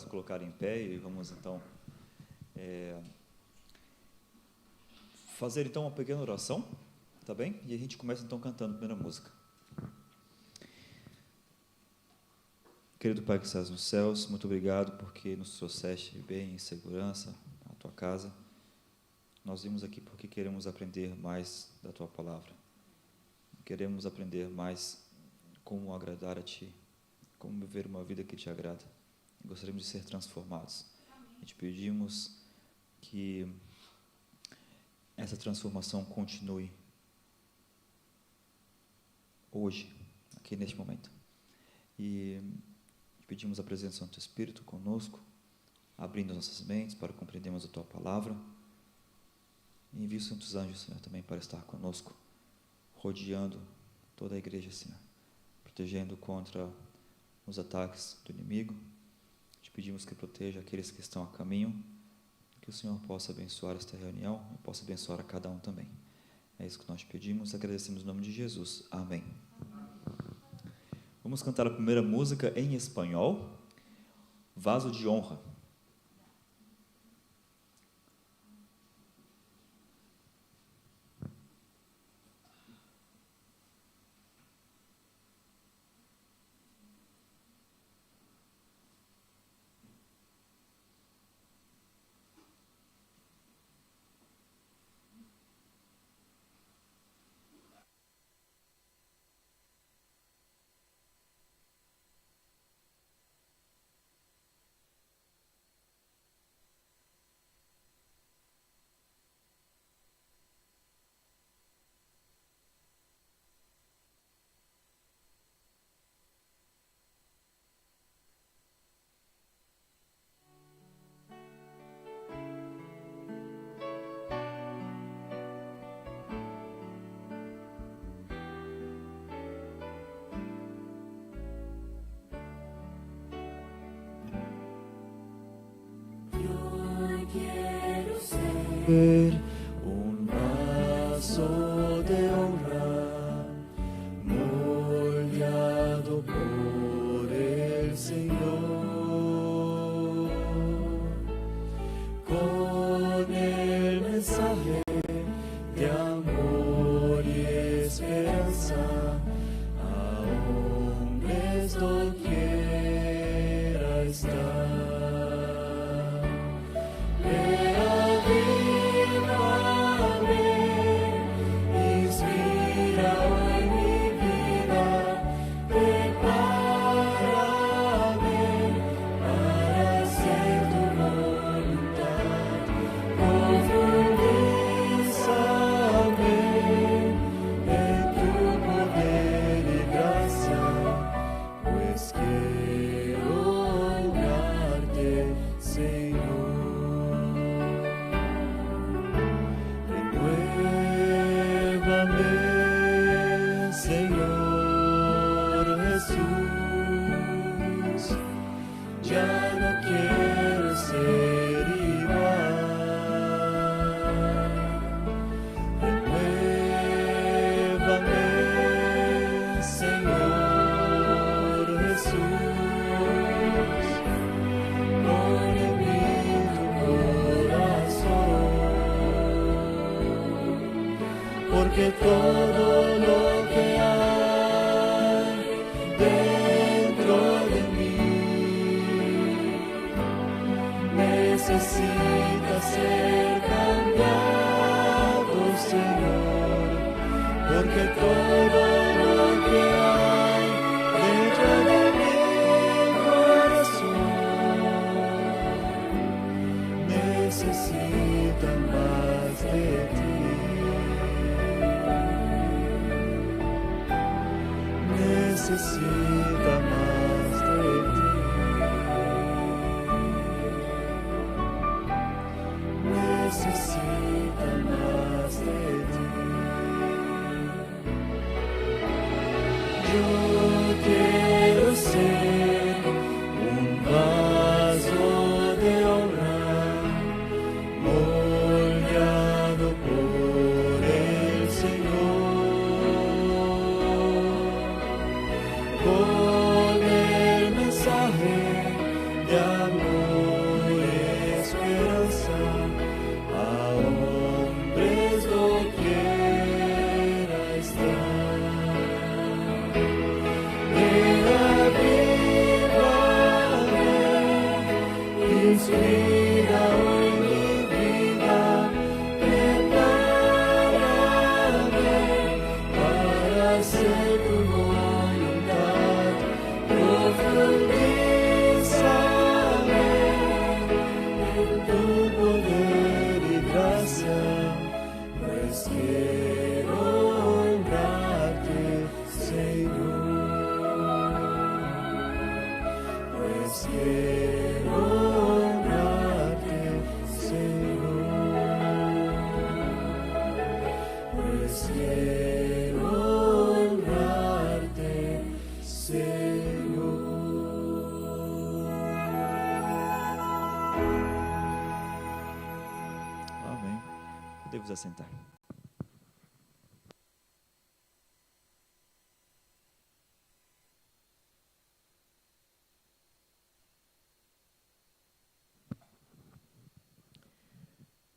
colocar em pé e vamos então fazer então uma pequena oração, tá bem? E a gente começa então cantando a primeira música. Querido Pai que estás nos céus, muito obrigado porque nos trouxeste bem em segurança à tua casa. Nós vimos aqui porque queremos aprender mais da tua palavra. Queremos aprender mais como agradar a ti, como viver uma vida que te agrada. Gostaríamos de ser transformados. E te pedimos que essa transformação continue hoje, aqui neste momento. E te pedimos a presença do teu Espírito conosco, abrindo nossas mentes para compreendermos a tua palavra. E envie os santos anjos, Senhor, também para estar conosco, rodeando toda a igreja, Senhor, protegendo contra os ataques do inimigo. Te pedimos que proteja aqueles que estão a caminho, que o Senhor possa abençoar esta reunião e possa abençoar a cada um também. É isso que nós te pedimos, agradecemos no nome de Jesus. Amém. Vamos cantar a primeira música em espanhol, Vaso de Honra. Un vaso de honra, moldeado por el Señor, con el mensaje de amor y esperanza a hombres doquiera estar. Porque todo lo que hay dentro de mí necesita ser cambiado, Señor. Porque todo lo que hay dentro de mi corazón necesita más de ti. Necesita más de ti. Necesita más de ti. Yo quiero ser un vaso de honra, moldeado por el Señor, con el mensaje de amor Pode-vos assentar.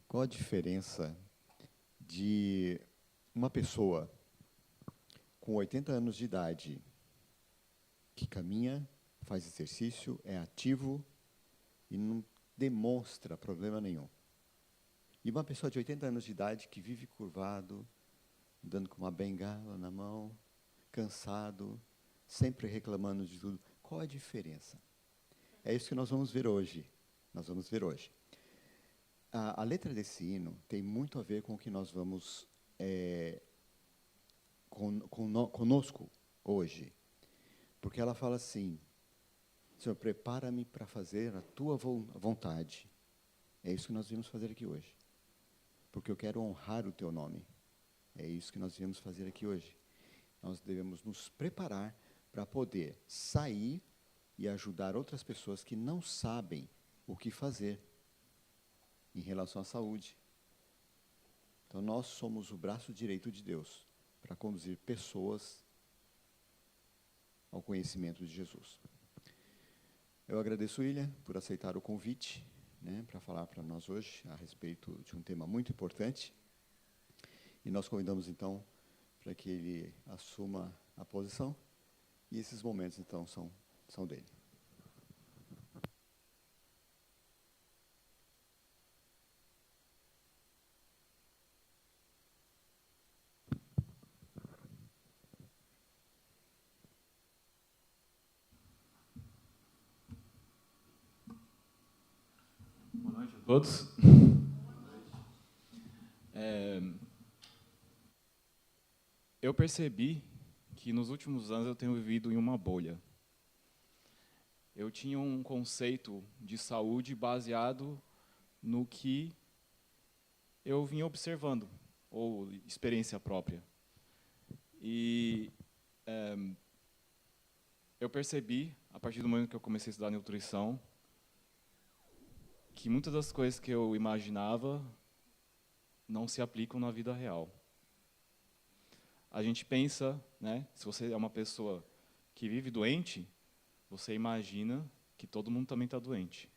Qual a diferença de uma pessoa com 80 anos de idade que caminha, faz exercício, é ativo e não demonstra problema nenhum? E uma pessoa de 80 anos de idade que vive curvado, andando com uma bengala na mão, cansado, sempre reclamando de tudo. Qual a diferença? É isso que nós vamos ver hoje. A letra desse hino tem muito a ver com o que nós vamos conosco hoje. Porque ela fala assim: Senhor, prepara-me para fazer a tua vontade. É isso que nós viemos fazer aqui hoje. Porque eu quero honrar o teu nome. É isso que nós viemos fazer aqui hoje. Nós devemos nos preparar para poder sair e ajudar outras pessoas que não sabem o que fazer em relação à saúde. Então, nós somos o braço direito de Deus para conduzir pessoas ao conhecimento de Jesus. Eu agradeço, William, por aceitar o convite, para falar para nós hoje a respeito de um tema muito importante. E nós convidamos, então, para que ele assuma a posição. E esses momentos, então, são dele. Boa noite a todos. Eu percebi que nos últimos anos eu tenho vivido em uma bolha. Eu tinha um conceito de saúde baseado no que eu vinha observando, ou experiência própria. E eu percebi, a partir do momento que eu comecei a estudar nutrição, que muitas das coisas que eu imaginava não se aplicam na vida real. A gente pensa, se você é uma pessoa que vive doente, você imagina que todo mundo também está doente.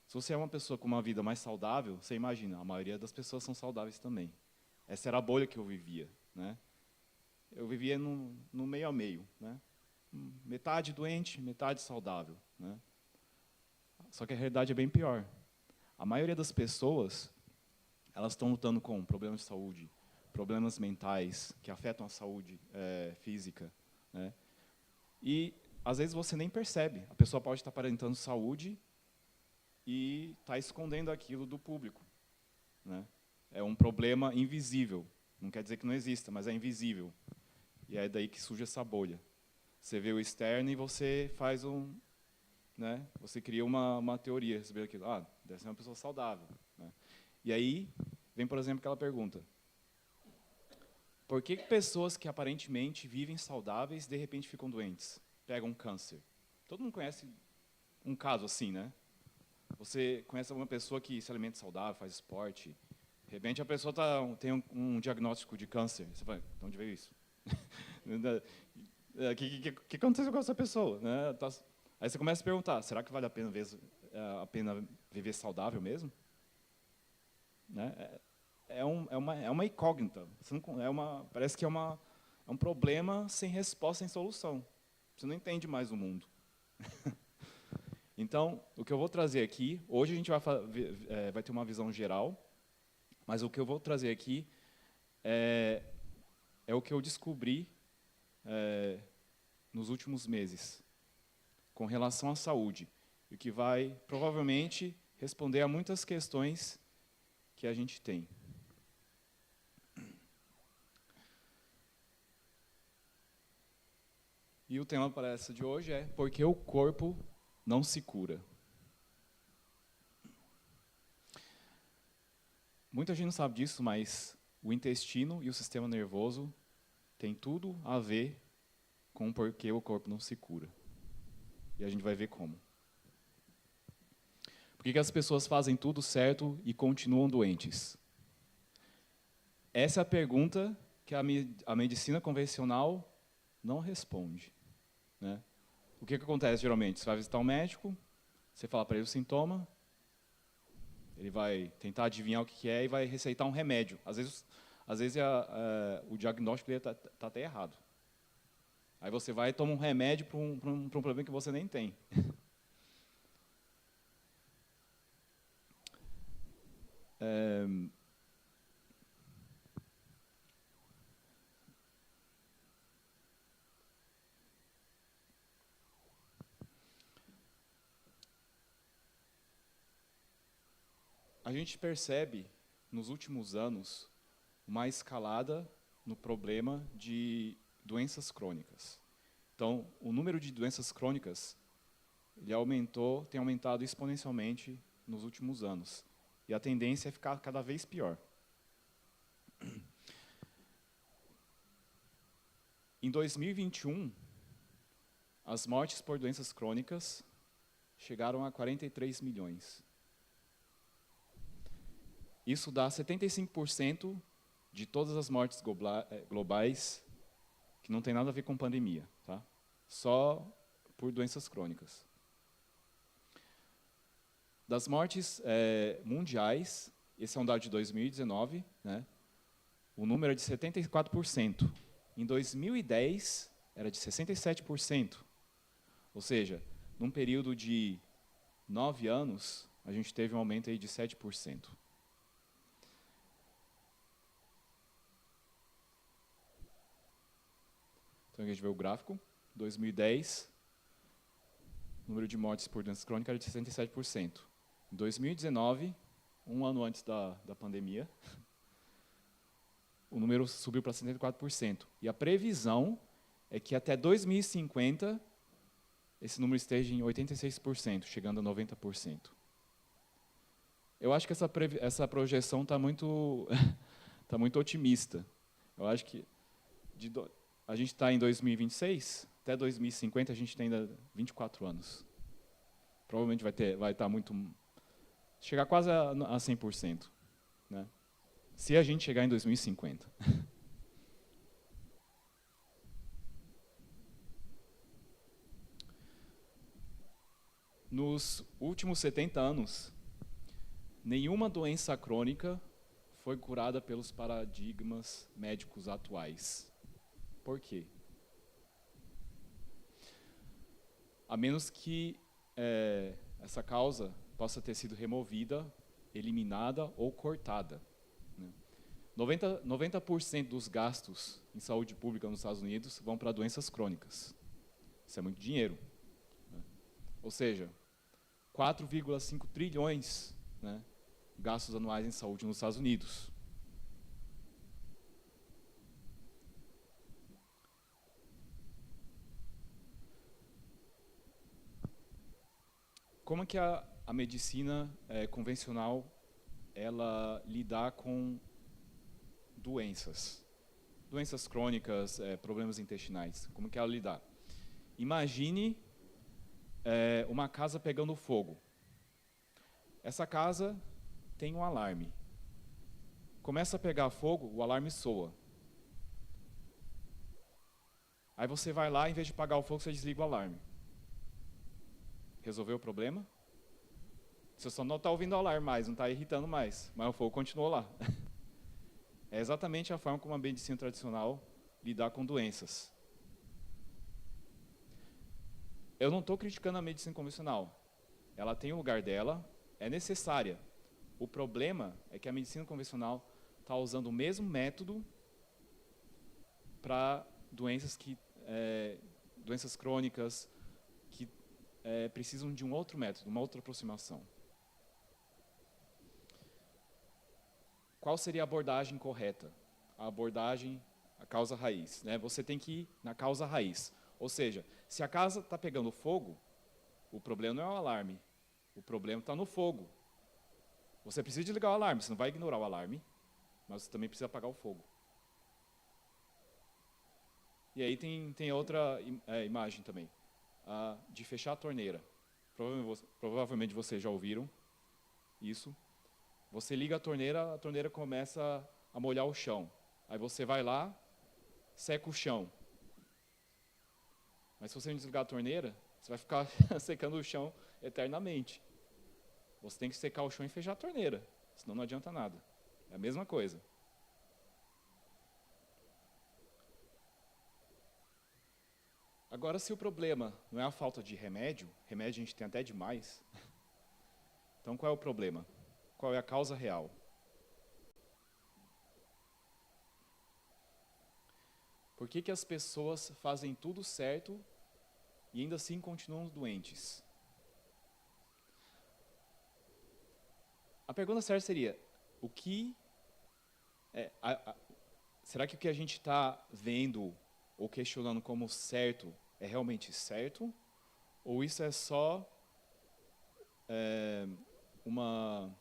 Se você é uma pessoa com uma vida mais saudável, você imagina, a maioria das pessoas são saudáveis também. Essa era a bolha que eu vivia. Eu vivia no meio a meio. Metade doente, metade saudável. Só que a realidade é bem pior. A maioria das pessoas, elas estão lutando com problemas de saúde, problemas mentais que afetam a saúde física. E, às vezes, você nem percebe. A pessoa pode estar aparentando saúde e está escondendo aquilo do público. É um problema invisível. Não quer dizer que não exista, mas é invisível. E é daí que surge essa bolha. Você vê o externo e você faz você cria uma teoria sobre aquilo. Deve ser uma pessoa saudável. E aí vem, por exemplo, aquela pergunta: por que pessoas que aparentemente vivem saudáveis, de repente ficam doentes? Pegam câncer. Todo mundo conhece um caso assim, Você conhece alguma pessoa que se alimenta saudável, faz esporte, de repente a pessoa tem um diagnóstico de câncer. Você fala, de onde veio isso? O que aconteceu com essa pessoa? Aí você começa a perguntar, será que vale a pena viver saudável mesmo? É uma incógnita. Parece que é um problema sem resposta, sem solução. Você não entende mais o mundo. Então, o que eu vou trazer aqui, hoje a gente vai ter uma visão geral, mas o que eu vou trazer aqui é o que eu descobri nos últimos meses, com relação à saúde, e que vai, provavelmente, responder a muitas questões que a gente tem. E o tema para essa de hoje é por que o corpo não se cura. Muita gente não sabe disso, mas o intestino e o sistema nervoso têm tudo a ver com por que o corpo não se cura. E a gente vai ver como. Por que as pessoas fazem tudo certo e continuam doentes? essa é a pergunta que a medicina convencional não responde, né? O que acontece geralmente? Você vai visitar um médico, você fala para ele o sintoma, ele vai tentar adivinhar o que é e vai receitar um remédio. Às vezes o diagnóstico dele está até errado. Aí você vai e toma um remédio para um problema que você nem tem. A gente percebe, nos últimos anos, uma escalada no problema de doenças crônicas. Então, o número de doenças crônicas tem aumentado exponencialmente nos últimos anos. E a tendência é ficar cada vez pior. Em 2021, as mortes por doenças crônicas chegaram a 43 milhões. Isso dá 75% de todas as mortes globais que não tem nada a ver com pandemia, tá? Só por doenças crônicas. Das mortes mundiais, esse é um dado de 2019, né? O número é de 74%. Em 2010, era de 67%. Ou seja, num período de 9 anos, a gente teve um aumento aí de 7%. Então, aqui a gente vê o gráfico. 2010, o número de mortes por doenças crônicas era de 67%. Em 2019, um ano antes da pandemia, o número subiu para 74%. E a previsão é que até 2050, esse número esteja em 86%, chegando a 90%. Eu acho que essa projeção está muito, tá muito otimista. Eu acho que a gente está em 2026, até 2050 a gente tem ainda 24 anos. Provavelmente vai estar muito... chegar quase a 100%. Né? Se a gente chegar em 2050. Nos últimos 70 anos, nenhuma doença crônica foi curada pelos paradigmas médicos atuais. Por quê? A menos que essa causa possa ter sido removida, eliminada ou cortada. Né? 90% dos gastos em saúde pública nos Estados Unidos vão para doenças crônicas. Isso é muito dinheiro. Né? Ou seja, 4,5 trilhões, né, gastos anuais em saúde nos Estados Unidos. Como é que a medicina convencional ela lidar com doenças? Doenças crônicas, problemas intestinais. Como que ela lidar? Imagine uma casa pegando fogo. Essa casa tem um alarme. Começa a pegar fogo, o alarme soa. Aí você vai lá, em vez de apagar o fogo, você desliga o alarme. Resolveu o problema? Você só não está ouvindo o alarme mais, não está irritando mais, mas o fogo continuou lá. É exatamente a forma como a medicina tradicional lidar com doenças. Eu não estou criticando a medicina convencional. Ela tem o lugar dela, é necessária. O problema é que a medicina convencional está usando o mesmo método para doenças crônicas, que precisam de um outro método, uma outra aproximação. Qual seria a abordagem correta? A abordagem, a causa raiz. Né? Você tem que ir na causa raiz. Ou seja, se a casa está pegando fogo, o problema não é o alarme. O problema está no fogo. Você precisa desligar o alarme, você não vai ignorar o alarme, mas você também precisa apagar o fogo. E aí tem outra imagem também, de fechar a torneira. Provavelmente vocês já ouviram isso. Você liga a torneira começa a molhar o chão. Aí você vai lá, seca o chão. Mas se você não desligar a torneira, você vai ficar secando o chão eternamente. Você tem que secar o chão e fechar a torneira, senão não adianta nada. É a mesma coisa. Agora, se o problema não é a falta de remédio, remédio a gente tem até demais, então qual é o problema? Qual é a causa real? Por que as pessoas fazem tudo certo e ainda assim continuam doentes? A pergunta certa seria, será que o que a gente está vendo ou questionando como certo é realmente certo? Ou isso é só uma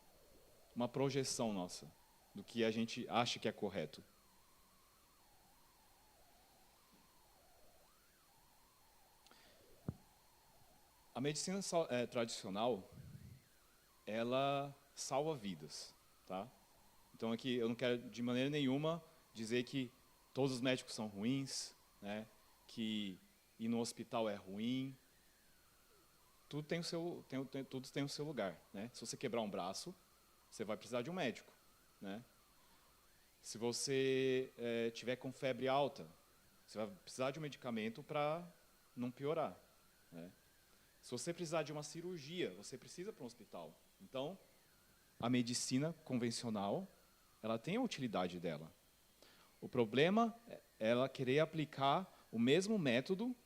projeção nossa do que a gente acha que é correto? A medicina tradicional, ela salva vidas, tá? Então aqui eu não quero de maneira nenhuma dizer que todos os médicos são ruins, né? Que ir no hospital é ruim. Tudo tem o seu lugar, né? Se você quebrar um braço, você vai precisar de um médico, né? Se você tiver com febre alta, você vai precisar de um medicamento para não piorar, né? Se você precisar de uma cirurgia, você precisa para um hospital. Então, a medicina convencional, ela tem a utilidade dela. O problema é ela querer aplicar o mesmo método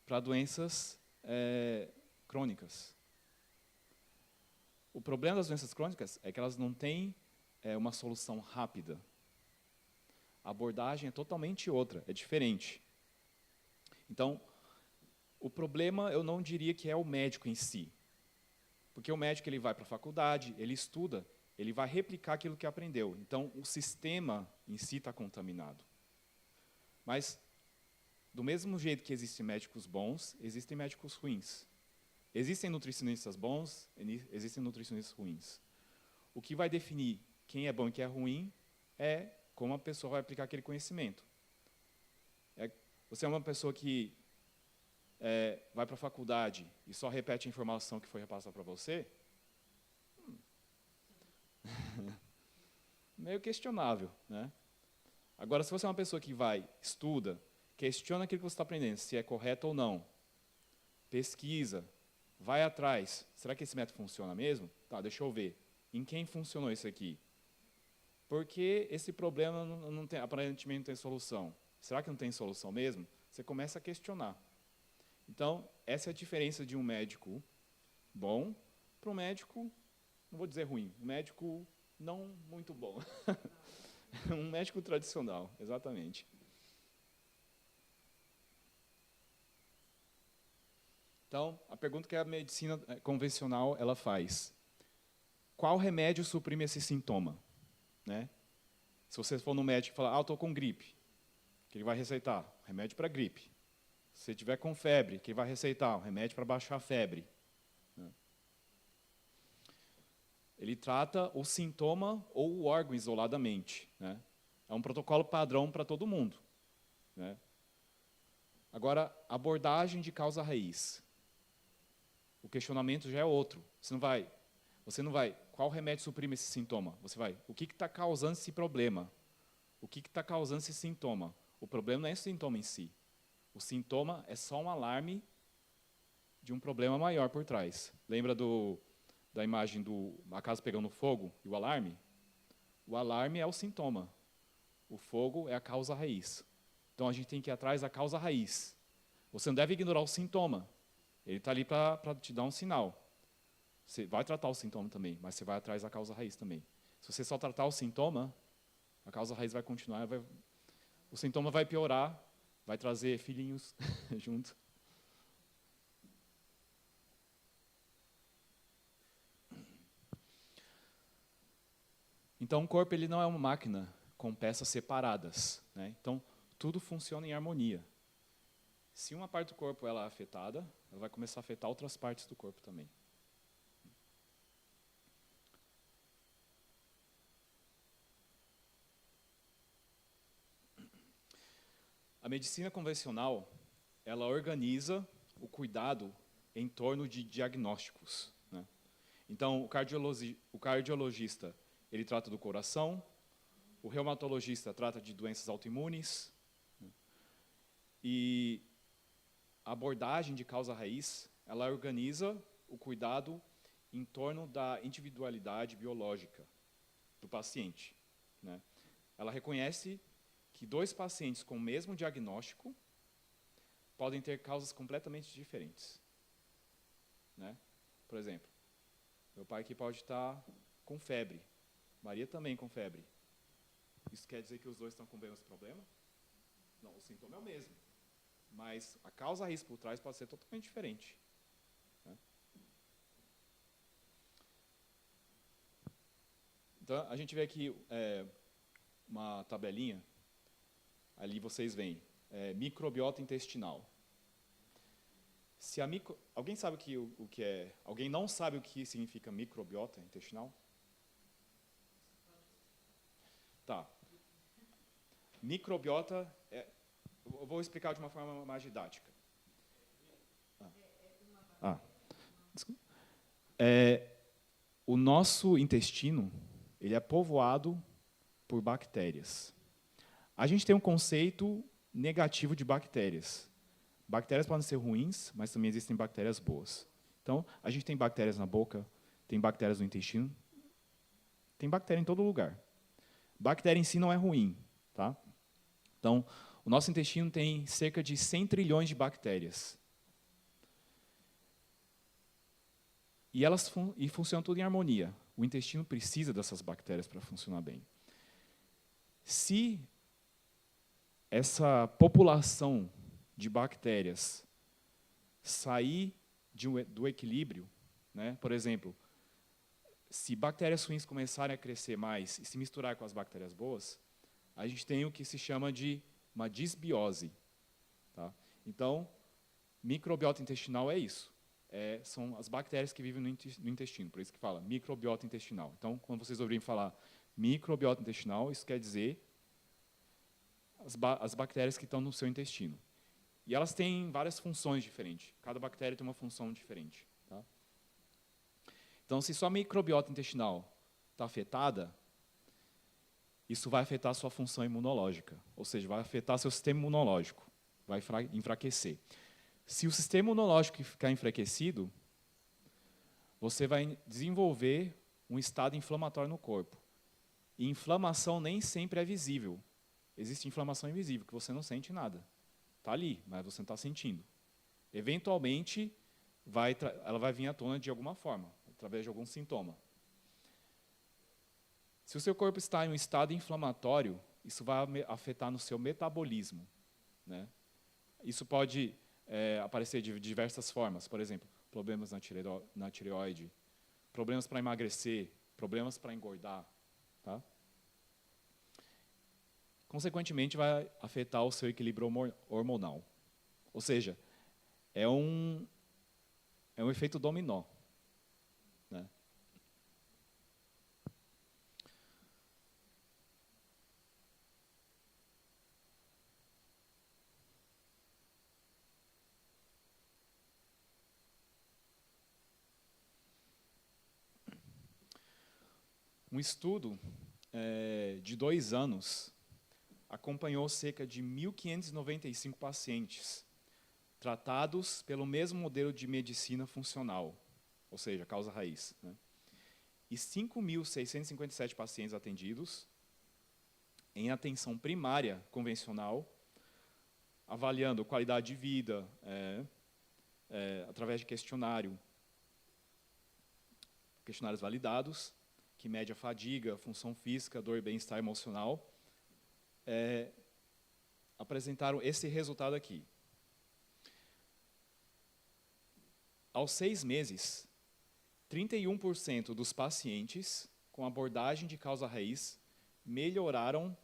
para doenças crônicas. O problema das doenças crônicas é que elas não têm uma solução rápida. A abordagem é totalmente outra, é diferente. Então, o problema eu não diria que é o médico em si. Porque o médico ele vai para a faculdade, ele estuda, ele vai replicar aquilo que aprendeu. Então, o sistema em si está contaminado. Mas, do mesmo jeito que existem médicos bons, existem médicos ruins. Existem nutricionistas bons, existem nutricionistas ruins. O que vai definir quem é bom e quem é ruim é como a pessoa vai aplicar aquele conhecimento. Você é uma pessoa que vai para a faculdade e só repete a informação que foi repassada para você, meio questionável, né? Agora, se você é uma pessoa que vai, estuda, questiona aquilo que você está aprendendo, se é correto ou não, pesquisa, vai atrás, será que esse método funciona mesmo? Tá, deixa eu ver. Em quem funcionou isso aqui? Porque esse problema aparentemente não tem solução. Será que não tem solução mesmo? Você começa a questionar. Então, essa é a diferença de um médico bom para um médico, não vou dizer ruim, um médico não muito bom. Um médico tradicional, exatamente. Então, a pergunta que a medicina convencional ela faz: qual remédio suprime esse sintoma? Né? Se você for no médico e falar, eu estou com gripe, que ele vai receitar remédio para gripe. Se você tiver com febre, que ele vai receitar remédio para baixar a febre. Né? Ele trata o sintoma ou o órgão isoladamente. Né? É um protocolo padrão para todo mundo. Né? Agora, abordagem de causa raiz. O questionamento já é outro. Você não vai, qual remédio suprime esse sintoma? Você vai, o que está causando esse problema? O que está causando esse sintoma? O problema não é esse sintoma em si. O sintoma é só um alarme de um problema maior por trás. Lembra da imagem da casa pegando fogo e o alarme? O alarme é o sintoma. O fogo é a causa raiz. Então, a gente tem que ir atrás da causa raiz. Você não deve ignorar o sintoma. Ele está ali para te dar um sinal. Você vai tratar o sintoma também, mas você vai atrás da causa raiz também. Se você só tratar o sintoma, a causa raiz vai continuar, o sintoma vai piorar, vai trazer filhinhos junto. Então, o corpo ele não é uma máquina com peças separadas. Né? Então, tudo funciona em harmonia. Se uma parte do corpo ela é afetada, ela vai começar a afetar outras partes do corpo também. A medicina convencional, ela organiza o cuidado em torno de diagnósticos, né? Então, o cardiologista, ele trata do coração, o reumatologista trata de doenças autoimunes, né? E a abordagem de causa raiz, ela organiza o cuidado em torno da individualidade biológica do paciente, né? Ela reconhece que 2 pacientes com o mesmo diagnóstico podem ter causas completamente diferentes, né? Por exemplo, meu pai aqui pode estar com febre, Maria também com febre. Isso quer dizer que os dois estão com o mesmo problema? Não, o sintoma é o mesmo, mas a causa raiz por trás pode ser totalmente diferente, né? Então, a gente vê aqui uma tabelinha. Ali vocês veem, microbiota intestinal. Alguém sabe o que é? Alguém não sabe o que significa microbiota intestinal? Tá. Microbiota, eu vou explicar de uma forma mais didática. Desculpa. O nosso intestino, ele é povoado por bactérias. A gente tem um conceito negativo de bactérias. Bactérias podem ser ruins, mas também existem bactérias boas. Então, a gente tem bactérias na boca, tem bactérias no intestino, tem bactéria em todo lugar. Bactéria em si não é ruim, tá? Então, o nosso intestino tem cerca de 100 trilhões de bactérias. E elas funcionam tudo em harmonia. O intestino precisa dessas bactérias para funcionar bem. Se essa população de bactérias sair do equilíbrio, né? Por exemplo, se bactérias ruins começarem a crescer mais e se misturar com as bactérias boas, a gente tem o que se chama de uma disbiose, tá? Então, microbiota intestinal é isso. São as bactérias que vivem no intestino, por isso que fala microbiota intestinal. Então, quando vocês ouvirem falar microbiota intestinal, isso quer dizer as bactérias que estão no seu intestino. E elas têm várias funções diferentes. Cada bactéria tem uma função diferente, tá? Então, se sua microbiota intestinal está afetada, isso vai afetar a sua função imunológica, ou seja, vai afetar seu sistema imunológico, vai enfraquecer. Se o sistema imunológico ficar enfraquecido, você vai desenvolver um estado inflamatório no corpo. E inflamação nem sempre é visível. Existe inflamação invisível, que você não sente nada. Está ali, mas você não está sentindo. Eventualmente, ela vai vir à tona de alguma forma, através de algum sintoma. Se o seu corpo está em um estado inflamatório, isso vai afetar no seu metabolismo, né? Isso pode aparecer de diversas formas. Por exemplo, problemas na tireoide, problemas para emagrecer, problemas para engordar, tá? Consequentemente, vai afetar o seu equilíbrio hormonal. Ou seja, é um efeito dominó, né? Um estudo de 2 anos acompanhou cerca de 1.595 pacientes tratados pelo mesmo modelo de medicina funcional, ou seja, causa raiz, né? E 5.657 pacientes atendidos em atenção primária convencional, avaliando qualidade de vida, através de questionários validados, que mede a fadiga, função física, dor e bem-estar emocional, apresentaram esse resultado aqui. Aos 6 meses, 31% dos pacientes com abordagem de causa raiz melhoraram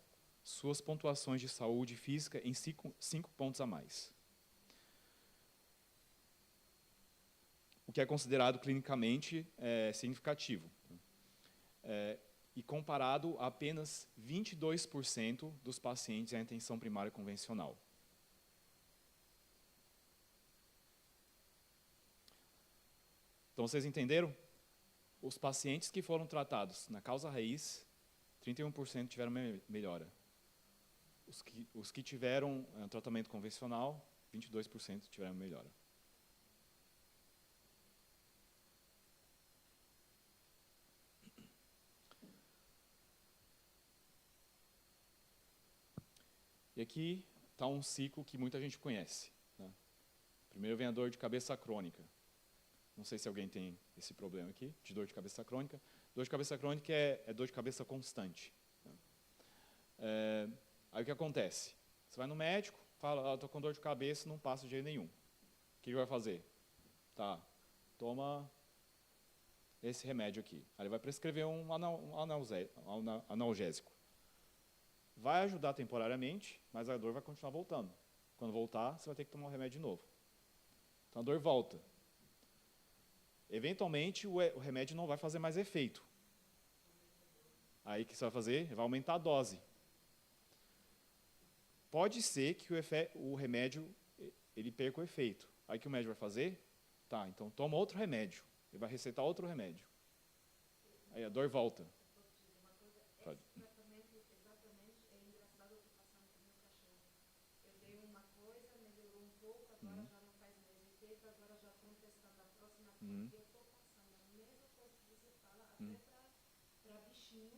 suas pontuações de saúde física em 5 pontos a mais. O que é considerado clinicamente significativo. E comparado a apenas 22% dos pacientes em atenção primária convencional. Então, vocês entenderam? Os pacientes que foram tratados na causa raiz, 31% tiveram melhora. Os que tiveram tratamento convencional, 22% tiveram melhora. E aqui está um ciclo que muita gente conhece, né? Primeiro vem a dor de cabeça crônica. Não sei se alguém tem esse problema aqui, de dor de cabeça crônica. Dor de cabeça crônica é dor de cabeça constante, né? Aí o que acontece? Você vai no médico, fala, estou com dor de cabeça, não passa de jeito nenhum. O que vai fazer? Tá, toma esse remédio aqui. Aí ele vai prescrever um analgésico. Vai ajudar temporariamente, mas a dor vai continuar voltando. Quando voltar, você vai ter que tomar o remédio de novo. Então a dor volta. Eventualmente, o remédio não vai fazer mais efeito. Aí o que você vai fazer? Vai aumentar a dose. Pode ser que o remédio ele perca o efeito. Aí o que o médico vai fazer? Tá, então toma outro remédio. Ele vai receitar outro remédio. Aí a dor volta. Pode. Eu estou passando a mesma coisa que você fala, até para bichinho,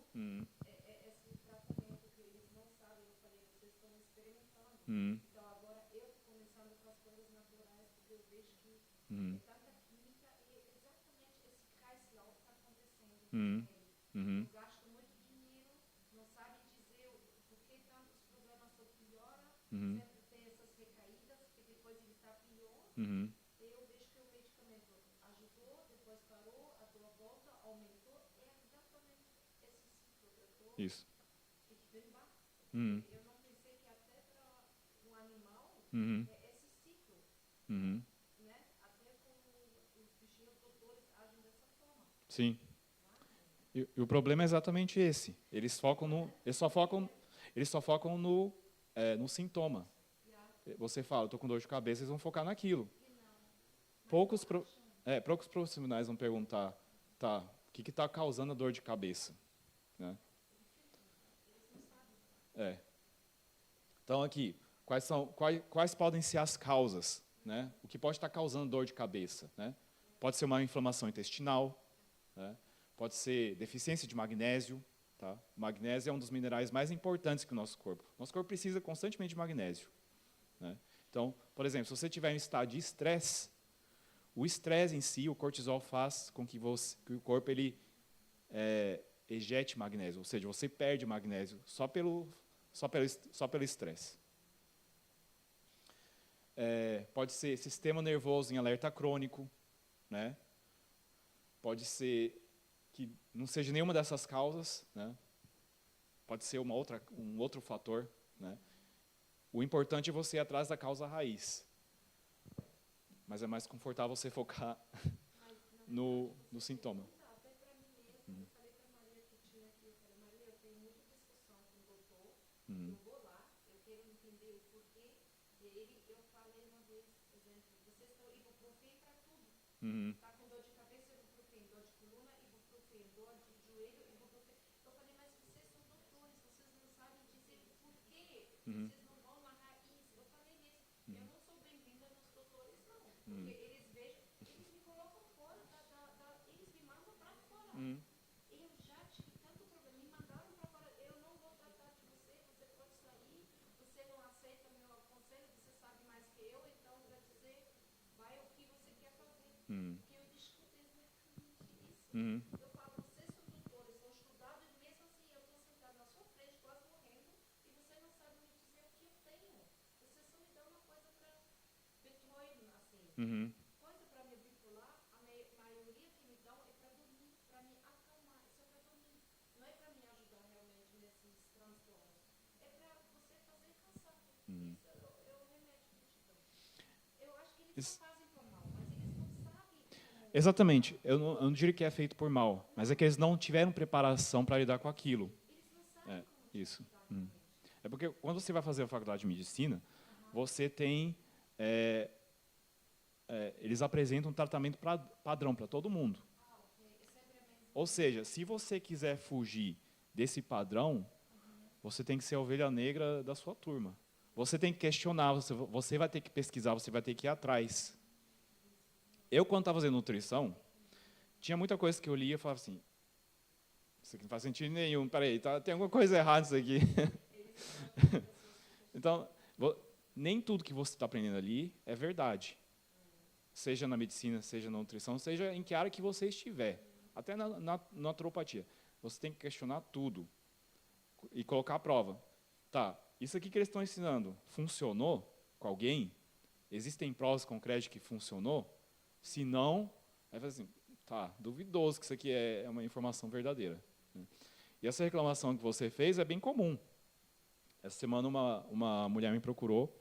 esse tratamento que eles não sabem, eu falei, vocês estão experimentando. Então agora eu estou começando com as coisas naturais, porque eu vejo que é tanta química e exatamente esse kreislauf está acontecendo com ele. Eu gasto muito dinheiro, não sabe dizer por que tantos problemas só pioram, sempre tem essas recaídas, que depois ele está pior. Eu vejo que o medicamento ajudou, depois parou, a dor volta, aumentou, é exatamente esse ciclo. Isso. Eu não pensei que até para um animal é esse ciclo. Né? Até como os bichinhos doutores agem dessa forma. Sim. E o problema é exatamente esse. Eles só focam no sintoma. Você fala, estou com dor de cabeça, eles vão focar naquilo. Poucos profissionais vão perguntar, tá, o que está causando a dor de cabeça? Né? Então aqui, quais podem ser as causas? Né? O que pode estar causando dor de cabeça? Né? Pode ser uma inflamação intestinal, né? Pode ser deficiência de magnésio. Tá? O magnésio é um dos minerais mais importantes que o nosso corpo. Nosso corpo precisa constantemente de magnésio. Né? Então, por exemplo, se você tiver em estado de estresse, o estresse em si, o cortisol faz com que o corpo ele ejete magnésio, ou seja, você perde magnésio só pelo estresse. Pode ser sistema nervoso em alerta crônico, né? Pode ser que não seja nenhuma dessas causas, né? Pode ser um outro fator, né? O importante é você ir atrás da causa raiz. Mas é mais confortável você focar no sintoma. Até para mim mesmo, eu falei para a Maria que tinha aqui, eu falei, Maria, eu tenho muita discussão com o doutor, eu vou lá, eu quero entender o porquê dele, eu falei uma vez, por exemplo, vocês estão ibuprofeno para tudo. Está com dor de cabeça, ibuprofeno, dor de coluna, ibuprofeno, dor de joelho, ibuprofeno. Eu falei, mas vocês são doutores, vocês não sabem dizer o porquê, vocês não vão na raiz. Eu falei mesmo, eu não sou bem-vinda nos doutores, não, porque eles me colocam fora, eles me mandam para fora. Eu já tive tanto problema, me mandaram para fora, eu não vou tratar de você, você pode sair, você não aceita meu conselho, você sabe mais que eu, então vai dizer, vai o que você quer fazer. Porque eu discuto exatamente isso. Eu falo, vocês são doutores, são estudados, e mesmo assim eu estou sentado na sua frente, quase morrendo, e você não sabe me dizer o que eu tenho. Você só me dá uma coisa para Beethoven, assim. Coisa para me bipolar, a maioria que me dão é para dormir, para me acalmar, isso é para dormir. Não é para me ajudar realmente nesses transtornos. É para você fazer cansado. Isso é o remédio que te dão. Eu acho que eles não fazem por mal, mas eles não sabem como... Exatamente. Eu não diria que é feito por mal, mas é que eles não tiveram preparação para lidar com aquilo. Eles não sabem como Isso. É porque quando você vai fazer a faculdade de medicina, você tem eles apresentam um tratamento padrão para todo mundo. Ou seja, se você quiser fugir desse padrão, você tem que ser a ovelha negra da sua turma. Você tem que questionar, você vai ter que pesquisar, você vai ter que ir atrás. Eu, quando estava fazendo nutrição, tinha muita coisa que eu lia e falava assim, isso aqui não faz sentido nenhum, peraí, tem alguma coisa errada nisso aqui. Então, nem tudo que você está aprendendo ali é verdade. Seja na medicina, seja na nutrição, seja em que área que você estiver. Até na naturopatia. Você tem que questionar tudo e colocar à prova. Tá, isso aqui que eles estão ensinando funcionou com alguém? Existem provas concretas que funcionou? Se não, aí fala assim, tá, duvidoso que isso aqui é uma informação verdadeira. E essa reclamação que você fez é bem comum. Essa semana uma mulher me procurou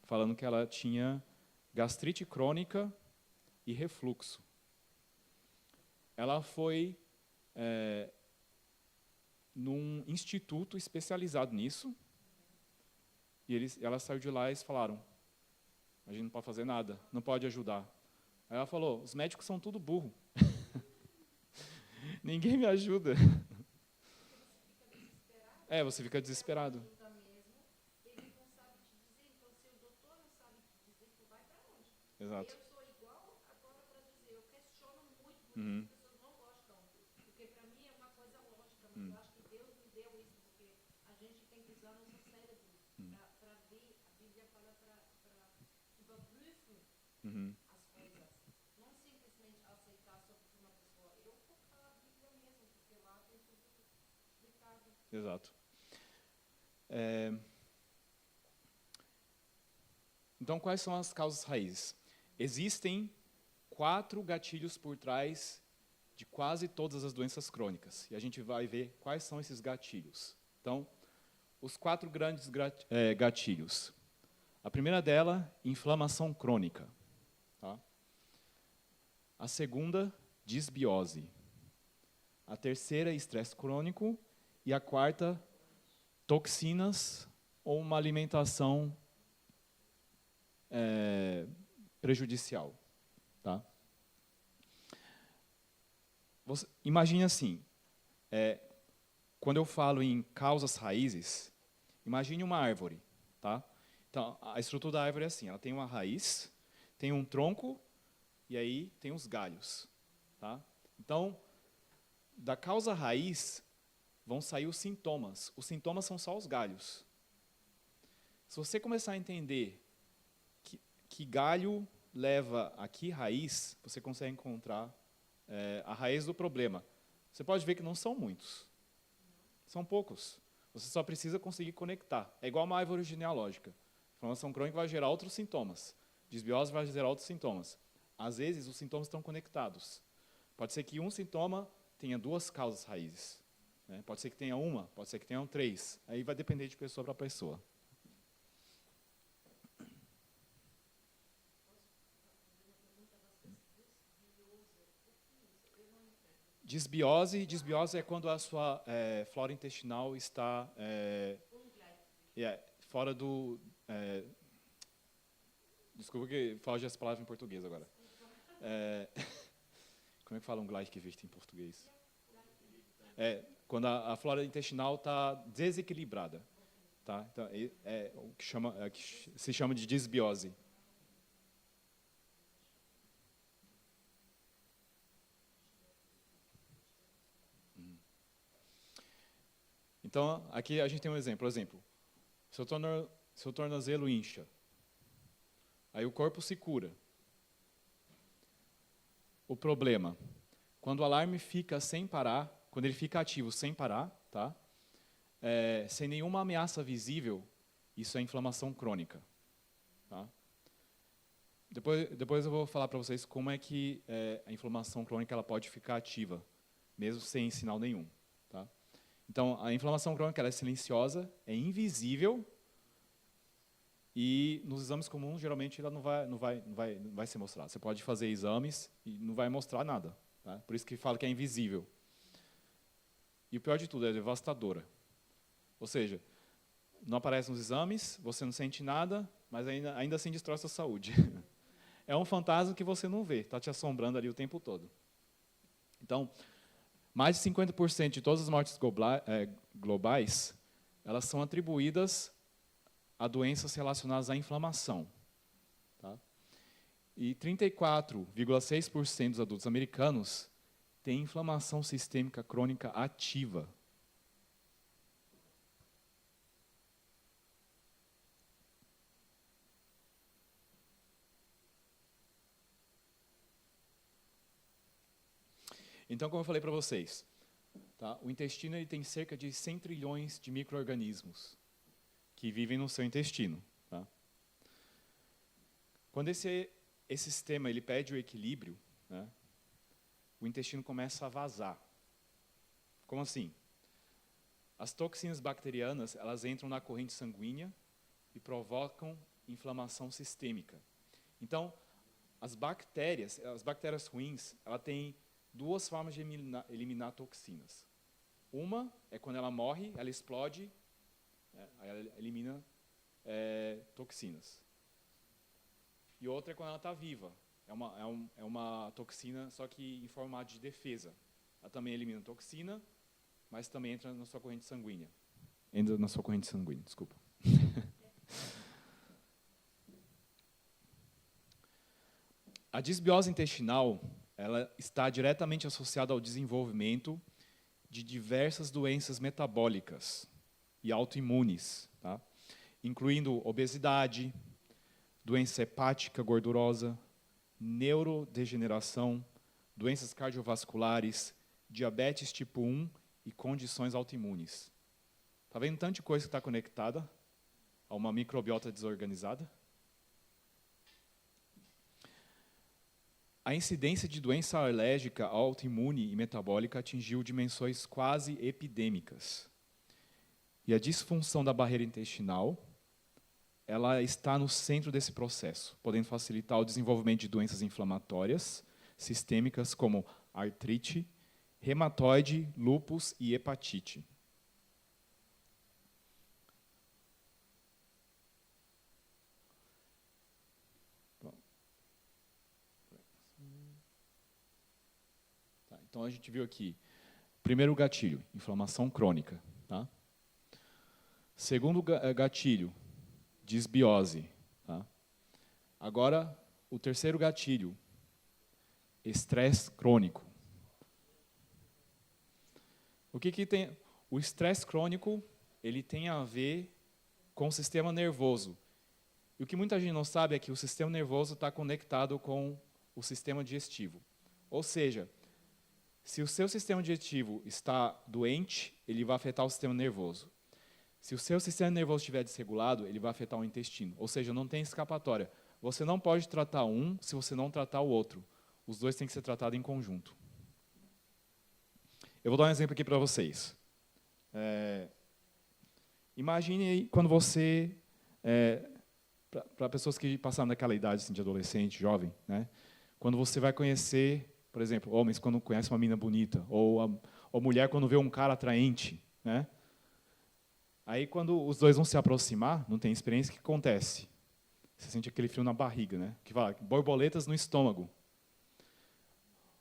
falando que ela tinha gastrite crônica e refluxo. Ela foi num instituto especializado nisso, e ela saiu de lá e eles falaram, a gente não pode fazer nada, não pode ajudar. Aí ela falou, os médicos são tudo burro. Ninguém me ajuda. Você fica desesperado. Exato. Eu sou igual agora para dizer, eu questiono muito, Uhum. as pessoas não gostam, porque para mim é uma coisa lógica, mas eu acho que Deus me deu isso, porque a gente tem que usar nosso cérebro para ver, a Bíblia fala para überprüfen Uhum. as coisas, não simplesmente aceitar só porque uma pessoa, eu focar a Bíblia mesmo, porque lá tem tudo explicado. Exato. Então, quais são as causas raízes? Existem 4 gatilhos por trás de quase todas as doenças crônicas. E a gente vai ver quais são esses gatilhos. Então, os 4 grandes gatilhos. A primeira dela, inflamação crônica. Tá? A segunda, disbiose. A terceira, estresse crônico. E a quarta, toxinas ou uma alimentação prejudicial. Tá? Imagine assim, quando eu falo em causas raízes, imagine uma árvore. Tá? Então, a estrutura da árvore é assim, ela tem uma raiz, tem um tronco e aí tem os galhos. Tá? Então, da causa raiz vão sair os sintomas. Os sintomas são só os galhos. Se você começar a entender que galho leva a que raiz, você consegue encontrar a raiz do problema. Você pode ver que não são muitos. São poucos. Você só precisa conseguir conectar. É igual uma árvore genealógica. Inflamação crônica vai gerar outros sintomas. Disbiose vai gerar outros sintomas. Às vezes, os sintomas estão conectados. Pode ser que um sintoma tenha 2 causas raízes. Pode ser que tenha uma, pode ser que tenham 3. Aí vai depender de pessoa para pessoa. Disbiose é quando a sua flora intestinal está fora do... desculpa que foge essa palavra em português agora. Como é que fala Gleichgewicht em português? Quando a flora intestinal está desequilibrada. Tá? Então, é o que se chama de disbiose. Então, aqui a gente tem um exemplo. Por exemplo, seu tornozelo incha. Aí o corpo se cura. O problema, quando o alarme fica sem parar, quando ele fica ativo sem parar, tá? Sem nenhuma ameaça visível, isso é inflamação crônica. Tá? Depois eu vou falar para vocês como é que a inflamação crônica ela pode ficar ativa, mesmo sem sinal nenhum. Tá? Então, a inflamação crônica ela é silenciosa, é invisível, e nos exames comuns, geralmente, ela não vai ser mostrada. Você pode fazer exames e não vai mostrar nada. Tá? Por isso que fala que é invisível. E o pior de tudo, é devastadora. Ou seja, não aparece nos exames, você não sente nada, mas ainda assim destrói a sua saúde. É um fantasma que você não vê, está te assombrando ali o tempo todo. Então, mais de 50% de todas as mortes globais, elas são atribuídas a doenças relacionadas à inflamação. Tá? E 34,6% dos adultos americanos têm inflamação sistêmica crônica ativa. Então, como eu falei para vocês, tá? O intestino ele tem cerca de 100 trilhões de micro-organismos que vivem no seu intestino. Tá? Quando esse sistema ele perde o equilíbrio, né, o intestino começa a vazar. Como assim? As toxinas bacterianas elas entram na corrente sanguínea e provocam inflamação sistêmica. Então, as bactérias ruins, ela tem duas formas de eliminar toxinas. Uma é quando ela morre, ela explode, aí ela elimina toxinas. E outra é quando ela está viva. É uma toxina, só que em formato de defesa. Ela também elimina toxina, mas também entra na sua corrente sanguínea. Entra na sua corrente sanguínea, desculpa. A disbiose intestinal ela está diretamente associada ao desenvolvimento de diversas doenças metabólicas e autoimunes, tá? Incluindo obesidade, doença hepática gordurosa, neurodegeneração, doenças cardiovasculares, diabetes tipo 1 e condições autoimunes. Está vendo tanta coisa que está conectada a uma microbiota desorganizada? A incidência de doença alérgica, autoimune e metabólica atingiu dimensões quase epidêmicas. E a disfunção da barreira intestinal, ela está no centro desse processo, podendo facilitar o desenvolvimento de doenças inflamatórias, sistêmicas como artrite, reumatoide, lúpus e hepatite. Então, a gente viu aqui, primeiro gatilho, inflamação crônica. Tá? Segundo gatilho, disbiose. Tá? Agora, o terceiro gatilho, estresse crônico. O que tem? O estresse crônico, ele tem a ver com o sistema nervoso. E o que muita gente não sabe é que o sistema nervoso está conectado com o sistema digestivo. Ou seja, se o seu sistema digestivo está doente, ele vai afetar o sistema nervoso. Se o seu sistema nervoso estiver desregulado, ele vai afetar o intestino. Ou seja, não tem escapatória. Você não pode tratar um se você não tratar o outro. Os dois têm que ser tratados em conjunto. Eu vou dar um exemplo aqui para vocês. Imagine aí quando você... para pessoas que passaram daquela idade assim, de adolescente, jovem, né? Quando você vai conhecer... Por exemplo, homens quando conhecem uma menina bonita, ou mulher quando vê um cara atraente, né? Aí quando os dois vão se aproximar, não tem experiência, o que acontece? Você sente aquele frio na barriga, né? Que fala, borboletas no estômago.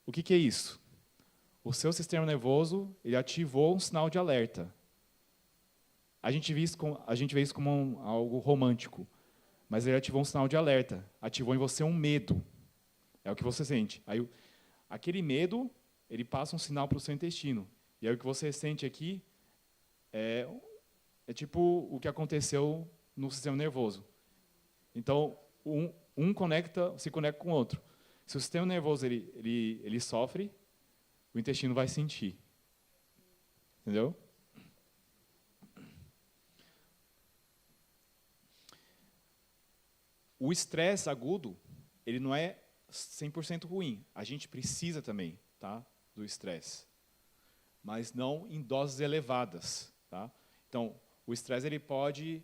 O que é isso? O seu sistema nervoso, ele ativou um sinal de alerta. A gente vê isso como algo romântico, mas ele ativou um sinal de alerta, ativou em você um medo. É o que você sente. Aí aquele medo, ele passa um sinal para o seu intestino. E aí o que você sente aqui é tipo o que aconteceu no sistema nervoso. Então, se conecta com o outro. Se o sistema nervoso ele sofre, o intestino vai sentir. Entendeu? O estresse agudo, ele não é 100% ruim. A gente precisa também, tá, do estresse, mas não em doses elevadas, tá? Então, o estresse ele pode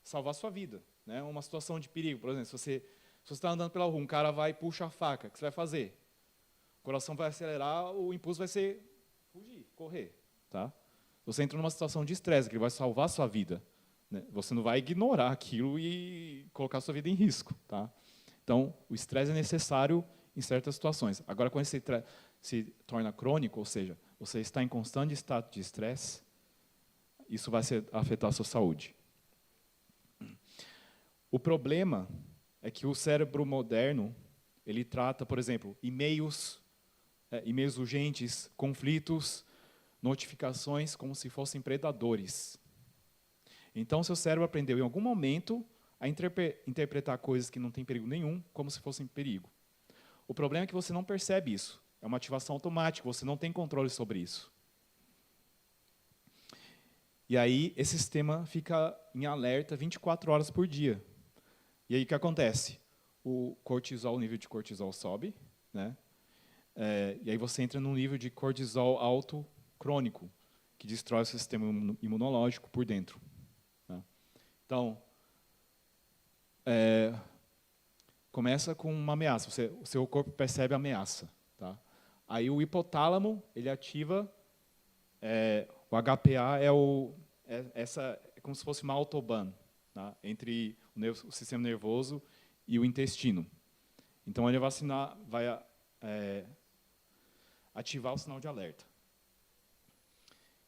salvar a sua vida, né? Uma situação de perigo, por exemplo, se você está andando pela rua, um cara vai e puxa a faca, o que você vai fazer? O coração vai acelerar, o impulso vai ser fugir, correr, tá? Você entra numa situação de estresse que ele vai salvar a sua vida, né? Você não vai ignorar aquilo e colocar a sua vida em risco, tá? Então, o estresse é necessário em certas situações. Agora, quando se torna crônico, ou seja, você está em constante estado de estresse, isso vai afetar a sua saúde. O problema é que o cérebro moderno, ele trata, por exemplo, e-mails urgentes, conflitos, notificações, como se fossem predadores. Então, seu cérebro aprendeu, em algum momento, a interpretar coisas que não têm perigo nenhum, como se fossem perigo. O problema é que você não percebe isso. É uma ativação automática, você não tem controle sobre isso. E aí, esse sistema fica em alerta 24 horas por dia. E aí, o que acontece? O nível de cortisol sobe, né? E aí você entra num nível de cortisol alto crônico, que destrói o sistema imunológico por dentro. Né? Então, começa com uma ameaça. O seu corpo percebe a ameaça. Tá? Aí o hipotálamo, ele ativa, o HPA é como se fosse uma autobahn, tá? Entre o sistema nervoso e o intestino. Então, ele vai ativar o sinal de alerta.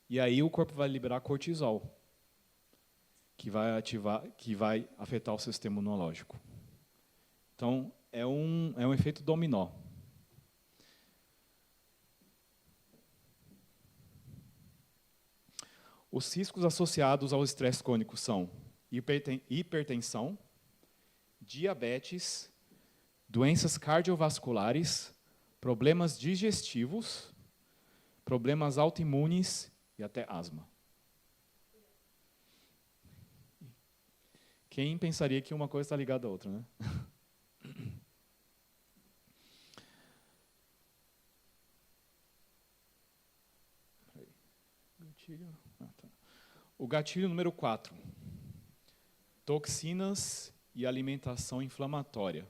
E aí o corpo vai liberar cortisol, que vai afetar o sistema imunológico. Então, é um efeito dominó. Os riscos associados ao estresse crônico são hipertensão, diabetes, doenças cardiovasculares, problemas digestivos, problemas autoimunes e até asma. Quem pensaria que uma coisa está ligada à outra, né? O gatilho número 4. Toxinas e alimentação inflamatória.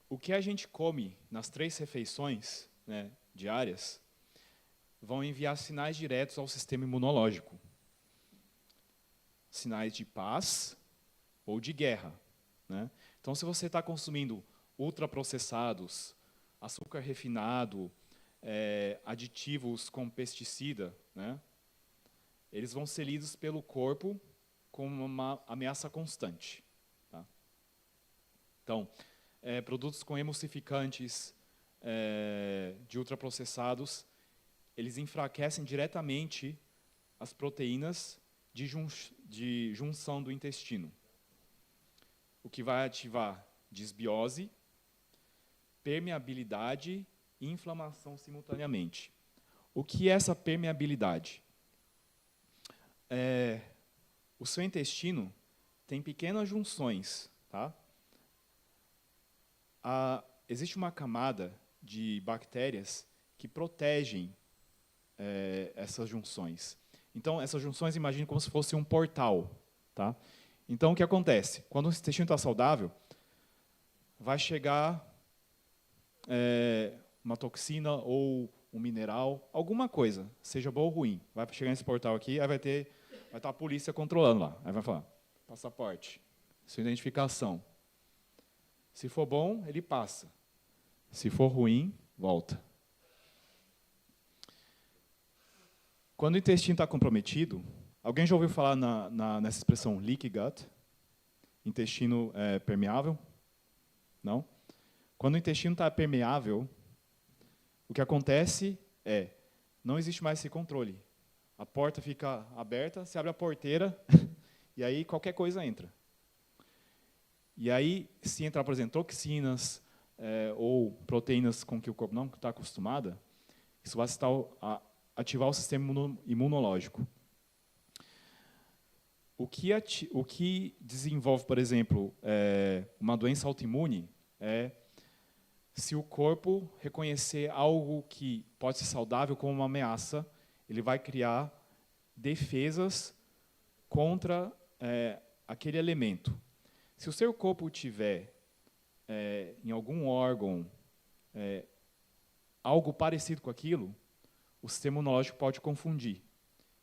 O que a gente come nas 3 refeições, né, diárias vão enviar sinais diretos ao sistema imunológico. Sinais de paz ou de guerra. Né? Então, se você está consumindo ultraprocessados, açúcar refinado, aditivos com pesticida, né, eles vão ser lidos pelo corpo como uma ameaça constante. Tá? Então, produtos com emulsificantes de ultraprocessados, eles enfraquecem diretamente as proteínas de junção do intestino, o que vai ativar disbiose, permeabilidade e inflamação simultaneamente. O que é essa permeabilidade? O seu intestino tem pequenas junções. Tá? Existe uma camada de bactérias que protegem essas junções. Então, essas junções, imagine como se fosse um portal. Tá? Então, o que acontece? Quando o intestino está saudável, vai chegar uma toxina ou um mineral, alguma coisa, seja boa ou ruim. Vai chegar nesse portal aqui, aí vai estar a polícia controlando lá. Aí vai falar, passaporte, sua identificação. Se for bom, ele passa. Se for ruim, volta. Quando o intestino está comprometido, alguém já ouviu falar nessa expressão leaky gut? Intestino permeável? Não? Quando o intestino está permeável, o que acontece não existe mais esse controle. A porta fica aberta, se abre a porteira, e aí qualquer coisa entra. E aí, se entrar, por exemplo, toxinas ou proteínas com que o corpo não está acostumado, isso vai ativar o sistema imunológico. O que desenvolve, por exemplo, uma doença autoimune é se o corpo reconhecer algo que pode ser saudável como uma ameaça, ele vai criar defesas contra aquele elemento. Se o seu corpo tiver em algum órgão algo parecido com aquilo, o sistema imunológico pode confundir.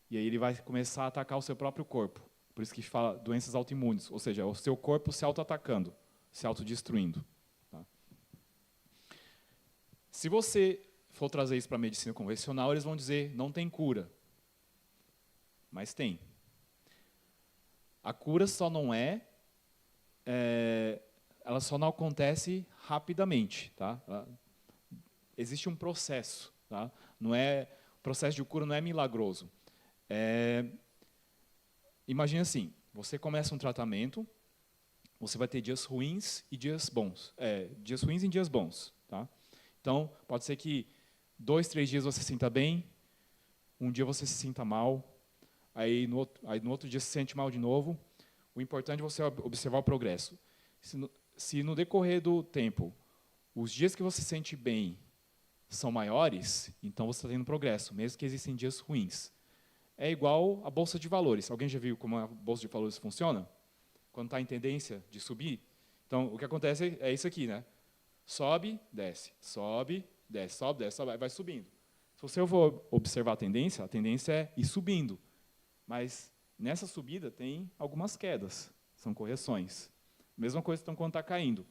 E aí ele vai começar a atacar o seu próprio corpo. Por isso que fala doenças autoimunes, ou seja, o seu corpo se auto-atacando, se autodestruindo. Tá? Se você for trazer isso para a medicina convencional, eles vão dizer, não tem cura. Mas tem. A cura só não ela só não acontece rapidamente. Tá? Existe um processo. Tá? O processo de cura não é milagroso. Imagine assim, você começa um tratamento, você vai ter dias ruins e dias bons. Dias ruins e dias bons. Tá? Então, pode ser que 2, 3 dias você se sinta bem, um dia você se sinta mal, aí no outro dia se sente mal de novo. O importante é você observar o progresso. Se no decorrer do tempo, os dias que você se sente bem são maiores, então você está tendo progresso, mesmo que existem dias ruins. É igual a bolsa de valores. Alguém já viu como a bolsa de valores funciona? Quando está em tendência de subir? Então, o que acontece é isso aqui, né? Sobe, desce, sobe, desce, sobe, desce, sobe, vai subindo. Se você for observar a tendência é ir subindo. Mas nessa subida tem algumas quedas, são correções. Mesma coisa quando está caindo.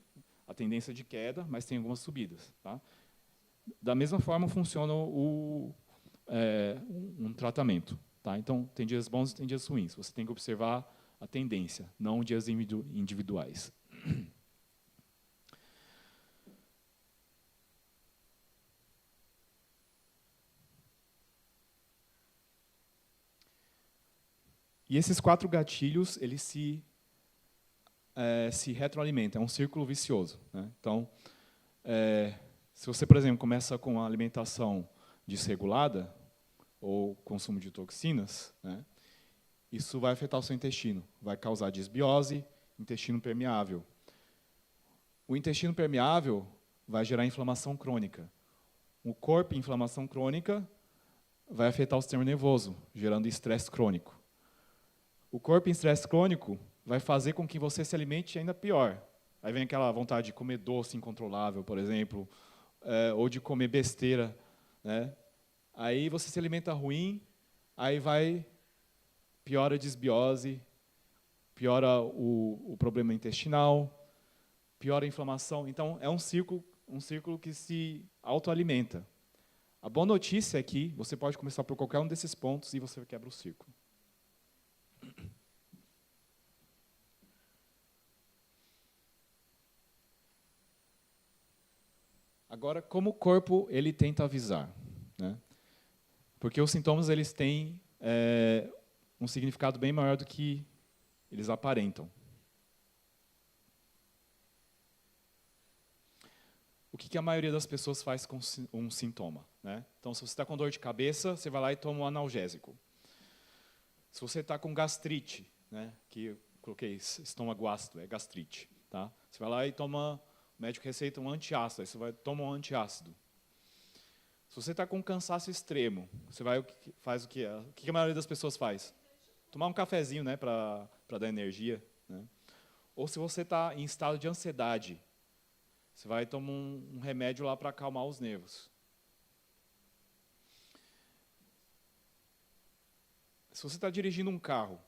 A tendência de queda, mas tem algumas subidas. Tá? Da mesma forma funciona um tratamento. Tá? Então, tem dias bons e tem dias ruins. Você tem que observar a tendência, não dias individuais. E esses 4 gatilhos, eles se retroalimentam, é um círculo vicioso. Né? Então, se você, por exemplo, começa com uma alimentação desregulada, ou consumo de toxinas, né, isso vai afetar o seu intestino, vai causar disbiose, intestino permeável. O intestino permeável vai gerar inflamação crônica. O corpo em inflamação crônica vai afetar o sistema nervoso, gerando estresse crônico. O corpo em estresse crônico vai fazer com que você se alimente ainda pior. Aí vem aquela vontade de comer doce incontrolável, por exemplo, ou de comer besteira, né? Aí você se alimenta ruim, aí piora a disbiose, piora o problema intestinal, piora a inflamação. Então, é um círculo que se autoalimenta. A boa notícia é que você pode começar por qualquer um desses pontos e você quebra o círculo. Agora, como o corpo ele tenta avisar? Né? Porque os sintomas eles têm um significado bem maior do que eles aparentam. O que a maioria das pessoas faz com um sintoma? Né? Então, se você está com dor de cabeça, você vai lá e toma um analgésico. Se você está com gastrite, né, que eu coloquei estômago ácido, é gastrite. Tá? Você vai lá e toma, o médico receita um antiácido, aí você vai tomar um antiácido. Se você está com cansaço extremo, você faz o quê? O que a maioria das pessoas faz? Tomar um cafezinho, né, para dar energia. Né? Ou se você está em estado de ansiedade, você vai tomar um remédio lá para acalmar os nervos. Se você está dirigindo um carro,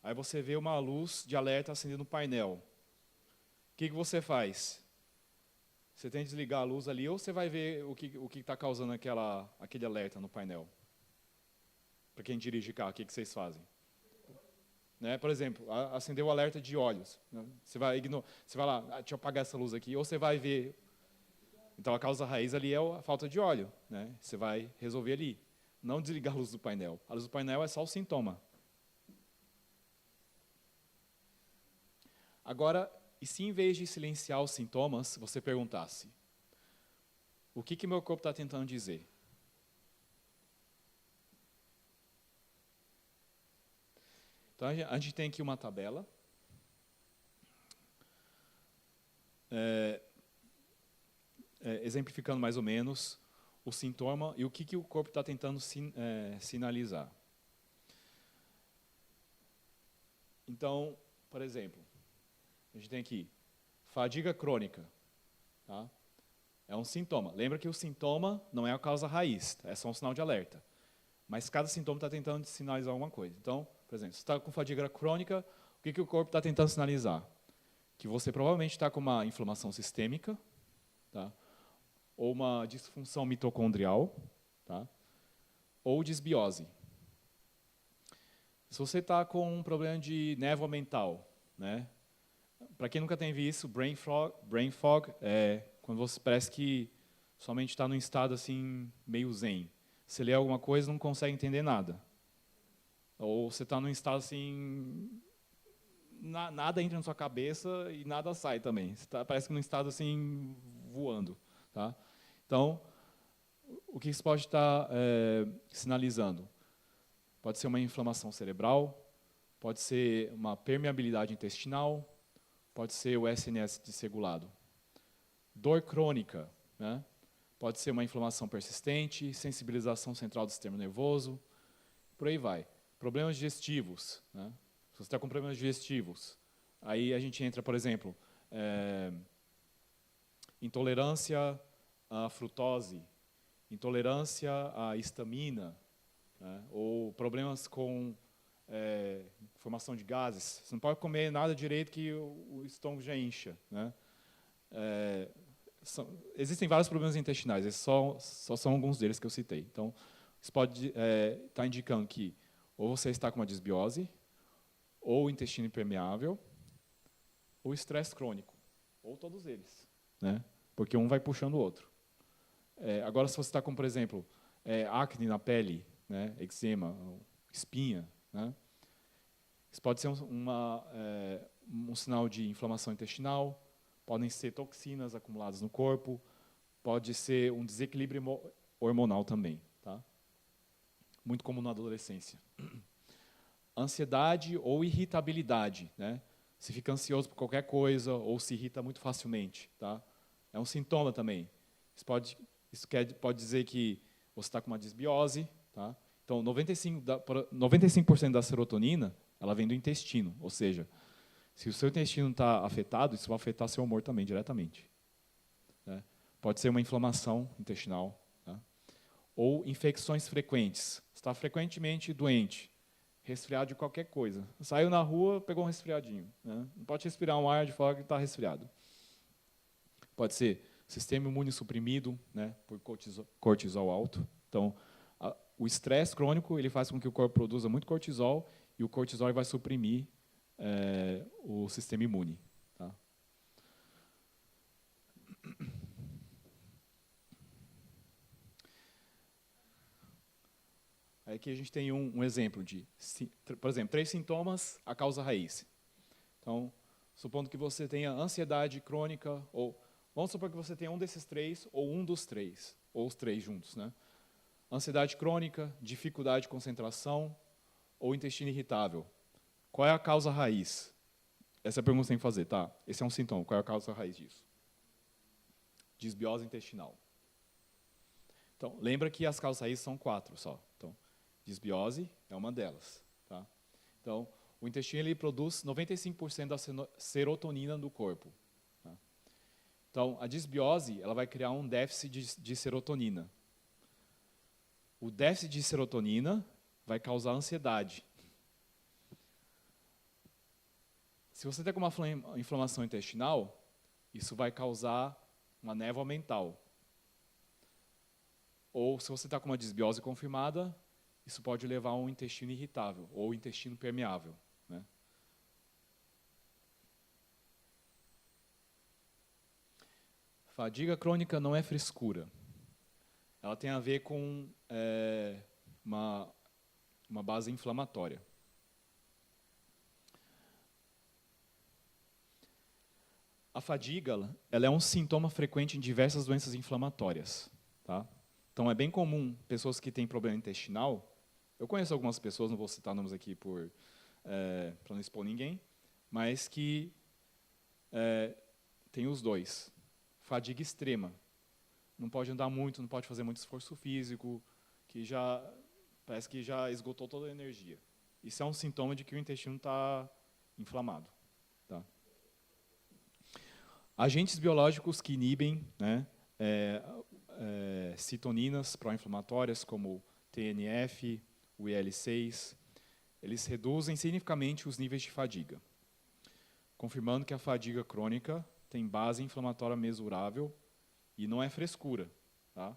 aí você vê uma luz de alerta acendendo no painel. O que você faz? Você tem que desligar a luz ali ou você vai ver o que está causando aquele alerta no painel? Para quem dirige carro, o que vocês fazem? Né? Por exemplo, acendeu o alerta de óleos. Né? Você vai lá, deixa eu apagar essa luz aqui, ou você vai ver. Então a causa raiz ali é a falta de óleo. Né? Você vai resolver ali. Não desligar a luz do painel. A luz do painel é só o sintoma. Agora, e se em vez de silenciar os sintomas, você perguntasse, o que meu corpo está tentando dizer? Então, a gente tem aqui uma tabela. Exemplificando mais ou menos o sintoma e o que o corpo está tentando sinalizar. Então, por exemplo, a gente tem aqui fadiga crônica. Tá? É um sintoma. Lembra que o sintoma não é a causa raiz, é só um sinal de alerta. Mas cada sintoma está tentando sinalizar alguma coisa. Então, por exemplo, se você está com fadiga crônica, o que o corpo está tentando sinalizar? Que você provavelmente está com uma inflamação sistêmica, tá? Ou uma disfunção mitocondrial, tá? Ou desbiose. Se você está com um problema de névoa mental, né? Para quem nunca teve isso, brain fog é quando você parece que sua mente está num estado assim meio zen. Você lê alguma coisa e não consegue entender nada. Ou você está num estado assim, nada entra na sua cabeça e nada sai também. Você parece que num estado assim voando, tá? Então, o que isso pode estar sinalizando? Pode ser uma inflamação cerebral, pode ser uma permeabilidade intestinal, pode ser o SNS desregulado. Dor crônica, né? Pode ser uma inflamação persistente, sensibilização central do sistema nervoso, por aí vai. Problemas digestivos, né? Se você está com problemas digestivos, aí a gente entra, por exemplo, intolerância à frutose, intolerância à histamina, né? Ou problemas com formação de gases. Você não pode comer nada direito que o estômago já incha, né? Existem vários problemas intestinais, esses só são alguns deles que eu citei. Então, isso pode estar indicando que ou você está com uma desbiose, ou intestino impermeável, ou estresse crônico, ou todos eles, né? Porque um vai puxando o outro. Agora, se você está com, por exemplo, acne na pele, né? Eczema, espinha, né? Isso pode ser um sinal de inflamação intestinal, podem ser toxinas acumuladas no corpo, pode ser um desequilíbrio hormonal também, tá? Muito comum na adolescência. Ansiedade ou irritabilidade, né? Se fica ansioso por qualquer coisa ou se irrita muito facilmente, tá? É um sintoma também. Isso pode dizer que você está com uma desbiose, tá? Então, 95% da serotonina, ela vem do intestino, ou seja, se o seu intestino está afetado, isso vai afetar seu humor também diretamente, né? Pode ser uma inflamação intestinal, tá? Ou infecções frequentes. Você está frequentemente doente, resfriado de qualquer coisa. Saiu na rua, pegou um resfriadinho, né? Não pode respirar um ar de fora que está resfriado. Pode ser sistema imune suprimido, né, por cortisol alto. Então, o estresse crônico ele faz com que o corpo produza muito cortisol e o cortisol vai suprimir o sistema imune. Tá? Aqui a gente tem um exemplo de, por exemplo, 3 sintomas, a causa raiz. Então, supondo que você tenha ansiedade crônica, ou vamos supor que você tenha um desses 3, ou um dos 3, ou os 3 juntos, né? Ansiedade crônica, dificuldade de concentração, ou intestino irritável. Qual é a causa raiz? Essa é a pergunta que você tem que fazer, tá? Esse é um sintoma. Qual é a causa raiz disso? Desbiose intestinal. Então, lembra que as causas raízes são 4 só. Então, desbiose é uma delas, tá? Então, o intestino ele produz 95% da serotonina do corpo. Tá? Então, a desbiose ela vai criar um déficit de serotonina. O déficit de serotonina vai causar ansiedade. Se você tem uma inflamação intestinal, isso vai causar uma névoa mental. Ou se você está com uma desbiose confirmada, isso pode levar a um intestino irritável ou intestino permeável, né? Fadiga crônica não é frescura. Ela tem a ver com uma base inflamatória. A fadiga ela é um sintoma frequente em diversas doenças inflamatórias. Tá? Então, é bem comum pessoas que têm problema intestinal. Eu conheço algumas pessoas, não vou citar nomes aqui para não expor ninguém, mas que tem os dois. Fadiga extrema. Não pode andar muito, não pode fazer muito esforço físico, que parece que já esgotou toda a energia. Isso é um sintoma de que o intestino está inflamado. Tá? Agentes biológicos que inibem, né, citoninas pró-inflamatórias, como TNF, o IL-6, eles reduzem significativamente os níveis de fadiga, confirmando que a fadiga crônica tem base inflamatória mesurável e não é frescura. Tá?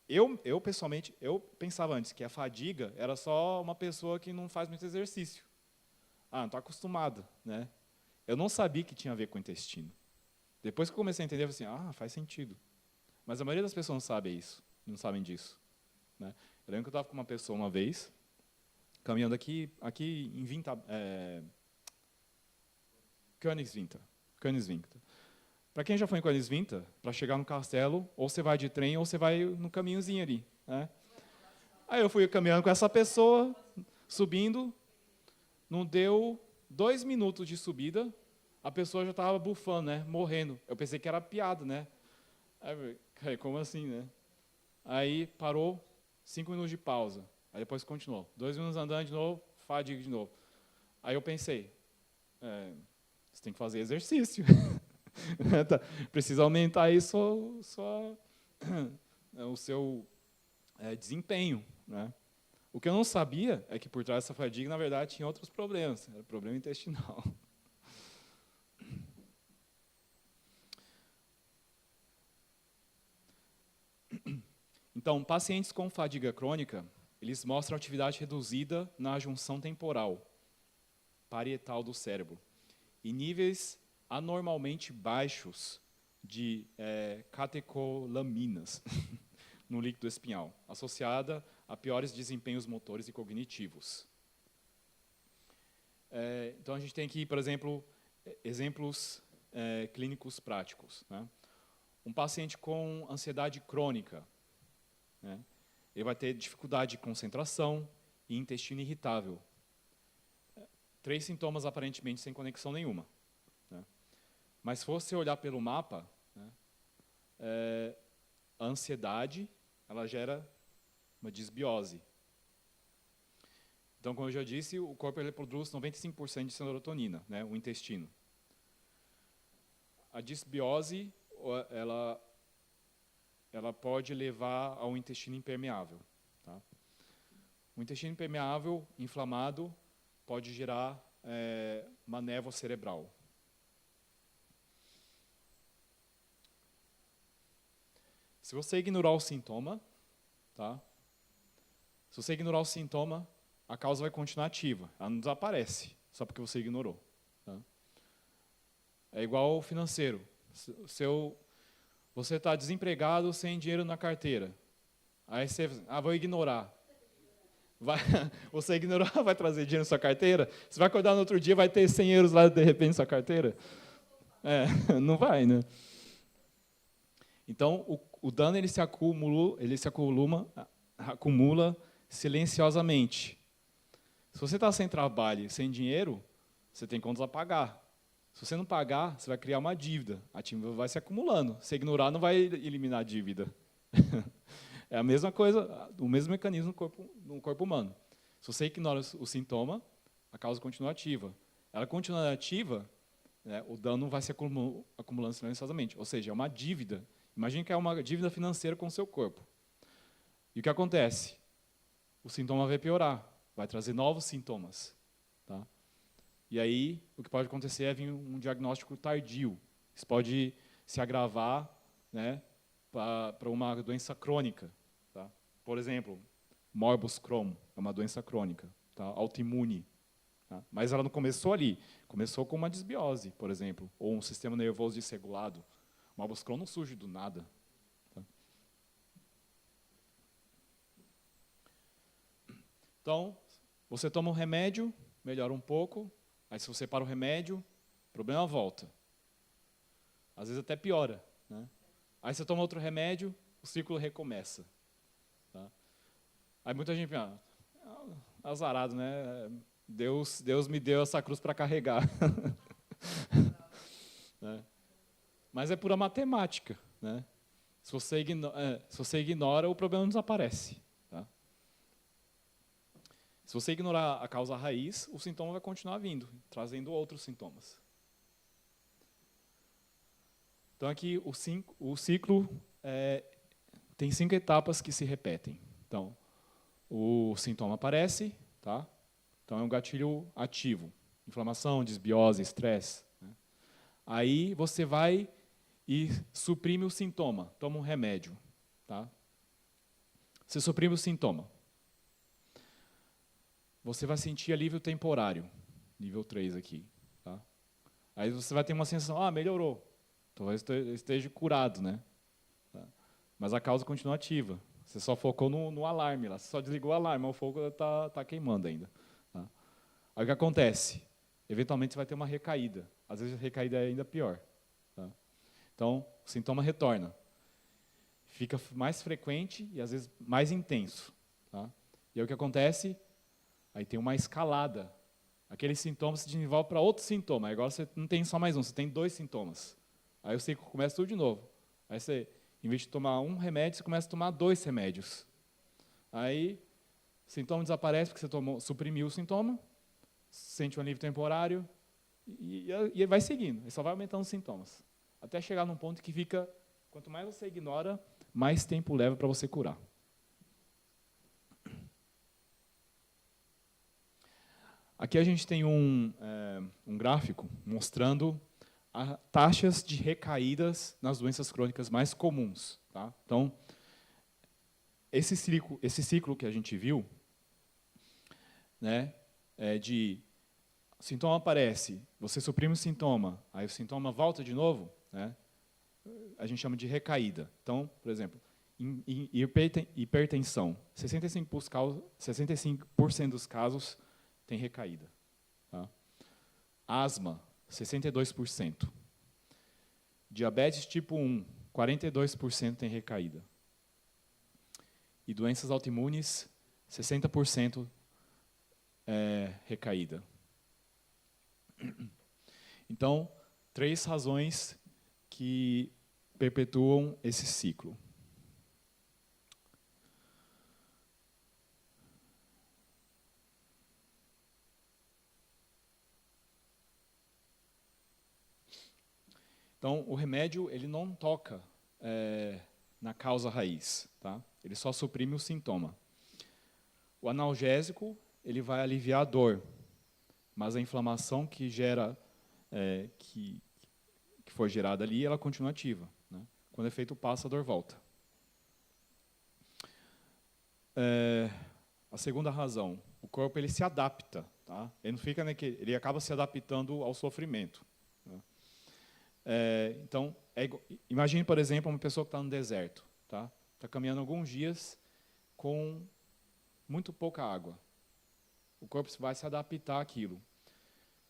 Eu, pessoalmente, eu pensava antes que a fadiga era só uma pessoa que não faz muito exercício. Não está acostumada. Né? Eu não sabia que tinha a ver com o intestino. Depois que eu comecei a entender, eu falei assim, faz sentido. Mas a maioria das pessoas não sabe isso, não sabem disso. Né? Eu lembro que eu estava com uma pessoa uma vez, caminhando aqui em Königswinter. Para quem já foi em Königswinter, para chegar no castelo, ou você vai de trem, ou você vai no caminhozinho ali. Né? Aí eu fui caminhando com essa pessoa, subindo, não deu 2 minutos de subida, a pessoa já estava bufando, né, morrendo. Eu pensei que era piada, né? Aí, como assim, né? Aí parou, 5 minutos de pausa. Aí depois continuou. 2 minutos andando de novo, fadiga de novo. Aí eu pensei, você tem que fazer exercício. Precisa aumentar aí o seu desempenho. Né? O que eu não sabia é que por trás dessa fadiga, na verdade, tinha outros problemas. Era problema intestinal. Então, pacientes com fadiga crônica, eles mostram atividade reduzida na junção temporal, parietal do cérebro, e níveis anormalmente baixos de catecolaminas no líquido espinhal, associada a piores desempenhos motores e cognitivos. Então, a gente tem aqui, por exemplo, exemplos clínicos práticos. Né? Um paciente com ansiedade crônica, né? Ele vai ter dificuldade de concentração e intestino irritável. 3 sintomas aparentemente sem conexão nenhuma. Né? Mas se você olhar pelo mapa, né, a ansiedade ela gera uma disbiose. Então, como eu já disse, o corpo ele produz 95% de serotonina, né, o intestino. A disbiose ela pode levar ao intestino impermeável. Tá? O intestino impermeável, inflamado, pode gerar uma névoa cerebral. Se você ignorar o sintoma, tá? Se você ignorar o sintoma, a causa vai continuar ativa. Ela não desaparece, só porque você ignorou. Tá? É igual ao financeiro. Você está desempregado, sem dinheiro na carteira. Aí você vou ignorar. Você ignorar, vai trazer dinheiro na sua carteira? Você vai acordar no outro dia, vai ter 100 euros lá de repente na sua carteira? Não vai, né? Então, o dano ele se acumula silenciosamente. Se você está sem trabalho, sem dinheiro, você tem contas a pagar. Se você não pagar, você vai criar uma dívida. A dívida vai se acumulando. Se ignorar, não vai eliminar a dívida. É a mesma coisa, o mesmo mecanismo no corpo humano. Se você ignora o sintoma, a causa continua ativa. Ela continua ativa, né, o dano vai se acumulando silenciosamente. Ou seja, é uma dívida. Imagine que é uma dívida financeira com o seu corpo. E o que acontece? O sintoma vai piorar, vai trazer novos sintomas. Tá? E aí, o que pode acontecer é vir um diagnóstico tardio. Isso pode se agravar, né, para uma doença crônica. Tá? Por exemplo, morbus Crohn é uma doença crônica, tá? Autoimune. Tá? Mas ela não começou ali. Começou com uma disbiose, por exemplo, ou um sistema nervoso desregulado. O morbus Crohn não surge do nada. Tá? Então, você toma um remédio, melhora um pouco. Aí, se você para o remédio, o problema volta. Às vezes até piora. Né? Aí você toma outro remédio, o ciclo recomeça. Tá? Aí muita gente pensa, azarado, né? Deus me deu essa cruz para carregar. Né? Mas é pura matemática. Né? Se você ignora, o problema não desaparece. Tá? Se você ignorar a causa raiz, o sintoma vai continuar vindo, trazendo outros sintomas. Então, aqui o ciclo tem 5 etapas que se repetem. Então, o sintoma aparece, tá? Então, é um gatilho ativo. Inflamação, desbiose, estresse. Né? Aí, você vai e suprime o sintoma. Toma um remédio. Tá? Você suprime o sintoma. Você vai sentir alívio temporário. Nível 3 aqui. Tá? Aí, você vai ter uma sensação, melhorou. Talvez esteja curado, né? Tá? Mas a causa continua ativa. Você só focou no alarme lá. Você só desligou o alarme, mas o fogo está queimando ainda. Tá? Aí o que acontece? Eventualmente você vai ter uma recaída. Às vezes a recaída é ainda pior. Tá? Então, o sintoma retorna. Fica mais frequente e às vezes mais intenso. Tá? E aí o que acontece? Aí tem uma escalada. Aquele sintoma se desenvolve para outro sintoma. Aí agora você não tem só mais um, você tem 2 sintomas. Aí o ciclo começa tudo de novo. Aí você, em vez de tomar um remédio, você começa a tomar 2 remédios. Aí o sintoma desaparece porque você suprimiu o sintoma, sente um alívio temporário e vai seguindo. E só vai aumentando os sintomas. Até chegar num ponto que fica, quanto mais você ignora, mais tempo leva para você curar. Aqui a gente tem um gráfico mostrando taxas de recaídas nas doenças crônicas mais comuns. Tá? Então, esse ciclo que a gente viu, né, de sintoma aparece, você suprime o sintoma, aí o sintoma volta de novo, né, a gente chama de recaída. Então, por exemplo, em hipertensão, 65% dos casos tem recaída. Tá? Asma, 62%. Diabetes tipo 1, 42% tem recaída. E doenças autoimunes, 60% recaída. Então, 3 razões que perpetuam esse ciclo. Então, o remédio ele não toca na causa raiz, tá? Ele só suprime o sintoma. O analgésico ele vai aliviar a dor, mas a inflamação que foi gerada ali, ela continua ativa. Né? Quando o efeito passa, a dor volta. A segunda razão, o corpo ele se adapta, tá? Ele não fica ele acaba se adaptando ao sofrimento. Né? Então, imagine, por exemplo, uma pessoa que está no deserto, tá? Está caminhando alguns dias com muito pouca água. O corpo vai se adaptar àquilo.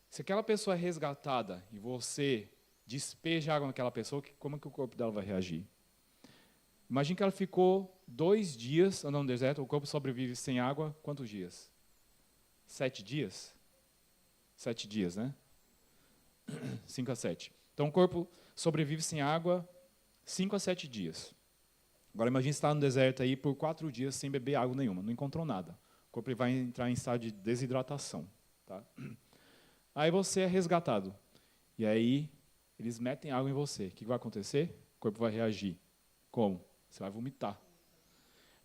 Se aquela pessoa é resgatada e você despeja água naquela pessoa, como é que o corpo dela vai reagir? Imagine que ela ficou 2 dias andando no deserto, o corpo sobrevive sem água, quantos dias? 7 dias? 7 dias, né? 5 a 7. Então, o corpo sobrevive sem água 5 a 7 dias. Agora, imagine estar no deserto aí por 4 dias sem beber água nenhuma, não encontrou nada. O corpo vai entrar em estado de desidratação. Tá? Aí você é resgatado. E aí, eles metem água em você. O que vai acontecer? O corpo vai reagir. Como? Você vai vomitar.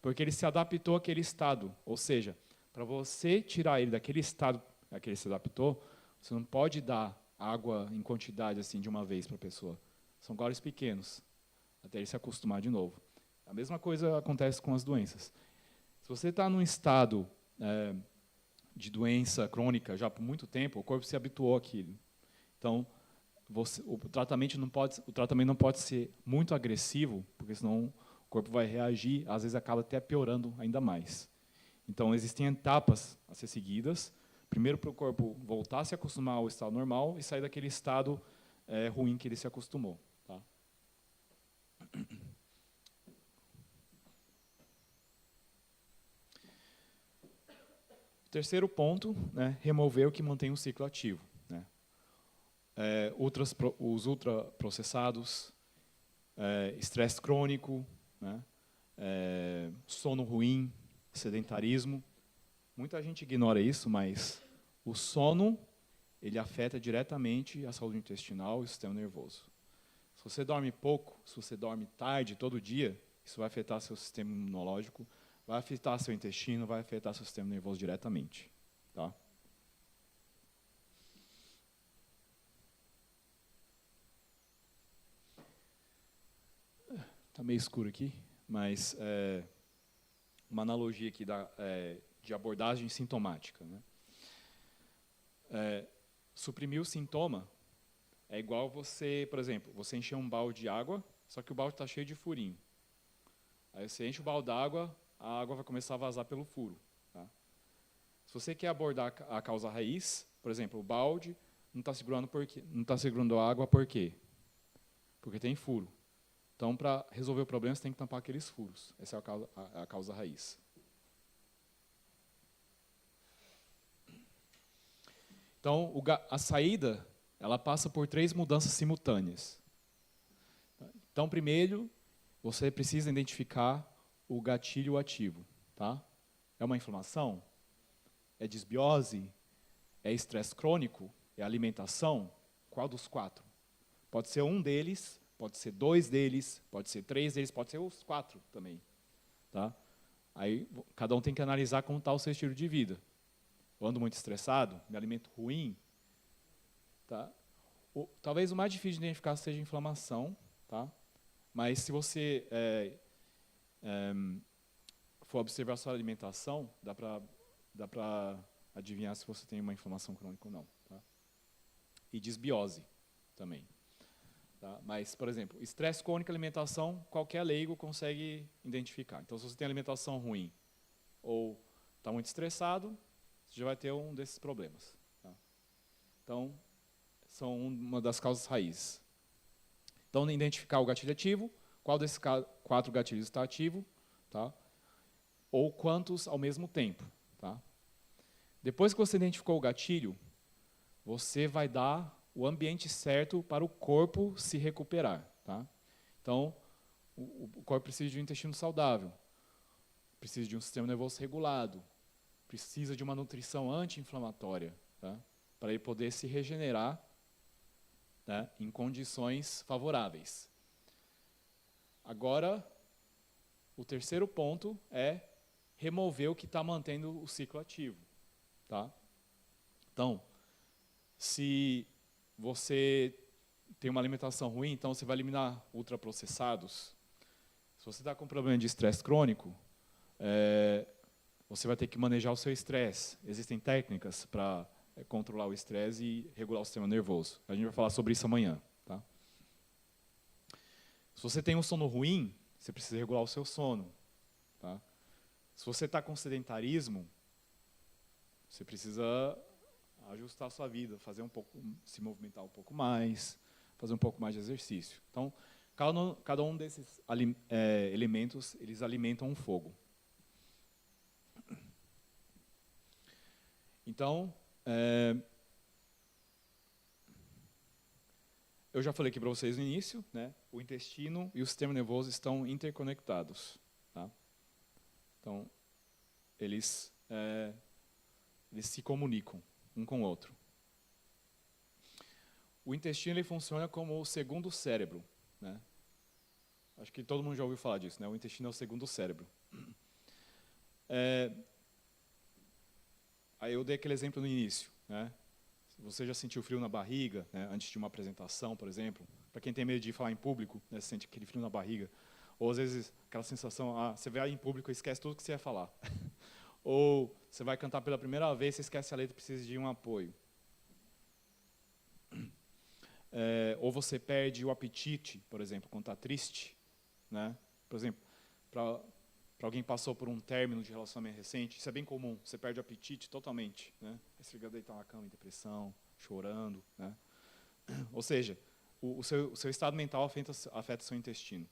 Porque ele se adaptou àquele estado. Ou seja, para você tirar ele daquele estado a que ele se adaptou, você não pode dar água em quantidade assim de uma vez para a pessoa. São goles pequenos, até ele se acostumar de novo. A mesma coisa acontece com as doenças. Se você está num estado de doença crônica já por muito tempo, o corpo se habituou àquilo. Então, o tratamento não pode ser muito agressivo, porque senão o corpo vai reagir, às vezes acaba até piorando ainda mais. Então, existem etapas a ser seguidas. Primeiro, para o corpo voltar a se acostumar ao estado normal e sair daquele estado ruim que ele se acostumou. Tá? Terceiro ponto, né, remover o que mantém o ciclo ativo. Né? Os ultraprocessados, estresse crônico, né, sono ruim, sedentarismo. Muita gente ignora isso, mas o sono ele afeta diretamente a saúde intestinal e o sistema nervoso. Se você dorme pouco, se você dorme tarde, todo dia, isso vai afetar seu sistema imunológico, vai afetar seu intestino, vai afetar seu sistema nervoso diretamente. Tá? Está meio escuro aqui, mas uma analogia aqui de abordagem sintomática. Né? Suprimir o sintoma é igual você, por exemplo, você encher um balde de água, só que o balde está cheio de furinho. Aí você enche o balde d'água, a água vai começar a vazar pelo furo. Tá? Se você quer abordar a causa raiz, por exemplo, o balde não está segurando a água por quê? Porque tem furo. Então, para resolver o problema, você tem que tampar aqueles furos. Essa é a causa raiz. Então, a saída, ela passa por 3 mudanças simultâneas. Então, primeiro, você precisa identificar o gatilho ativo. Tá? É uma inflamação? É disbiose? É estresse crônico? É alimentação? Qual dos 4? Pode ser um deles, pode ser 2 deles, pode ser 3 deles, pode ser os 4 também. Tá? Aí, cada um tem que analisar como está o seu estilo de vida. Eu ando muito estressado, me alimento ruim. Tá? Talvez o mais difícil de identificar seja a inflamação. Tá? Mas se você for observar a sua alimentação, dá para adivinhar se você tem uma inflamação crônica ou não. Tá? E disbiose também. Tá? Mas, por exemplo, estresse crônico e alimentação, qualquer leigo consegue identificar. Então, se você tem alimentação ruim ou está muito estressado, você já vai ter um desses problemas. Tá? Então, são uma das causas raízes. Então, identificar o gatilho ativo, qual desses 4 gatilhos está ativo, tá? Ou quantos ao mesmo tempo. Tá? Depois que você identificou o gatilho, você vai dar o ambiente certo para o corpo se recuperar. Tá? Então, o corpo precisa de um intestino saudável, precisa de um sistema nervoso regulado, precisa de uma nutrição anti-inflamatória, tá? Para ele poder se regenerar, tá? Em condições favoráveis. Agora, o terceiro ponto é remover o que está mantendo o ciclo ativo. Tá? Então, se você tem uma alimentação ruim, então você vai eliminar ultraprocessados. Se você está com problema de estresse crônico, você vai ter que manejar o seu estresse. Existem técnicas para controlar o estresse e regular o sistema nervoso. A gente vai falar sobre isso amanhã. Tá? Se você tem um sono ruim, você precisa regular o seu sono. Tá? Se você está com sedentarismo, você precisa ajustar a sua vida, fazer um pouco, se movimentar um pouco mais, fazer um pouco mais de exercício. Então, cada um desses elementos, eles alimentam um fogo. Então, eu já falei aqui para vocês no início, né? O intestino e o sistema nervoso estão interconectados. Tá? Então, eles se comunicam um com o outro. O intestino ele funciona como o segundo cérebro. Né? Acho que todo mundo já ouviu falar disso. Né? O intestino é o segundo cérebro. Aí eu dei aquele exemplo no início. Né? Você já sentiu frio na barriga, né? Antes de uma apresentação, por exemplo? Para quem tem medo de falar em público, né? Você sente aquele frio na barriga. Ou às vezes aquela sensação, você vai em público e esquece tudo que você ia falar. Ou você vai cantar pela primeira vez, você esquece a letra e precisa de um apoio. Ou você perde o apetite, por exemplo, quando está triste. Né? Por exemplo, para alguém que passou por um término de relacionamento recente, isso é bem comum, você perde o apetite totalmente. Né? Aí você fica deitado na cama em depressão, chorando. Né? Ou seja, o seu estado mental afeta o seu intestino.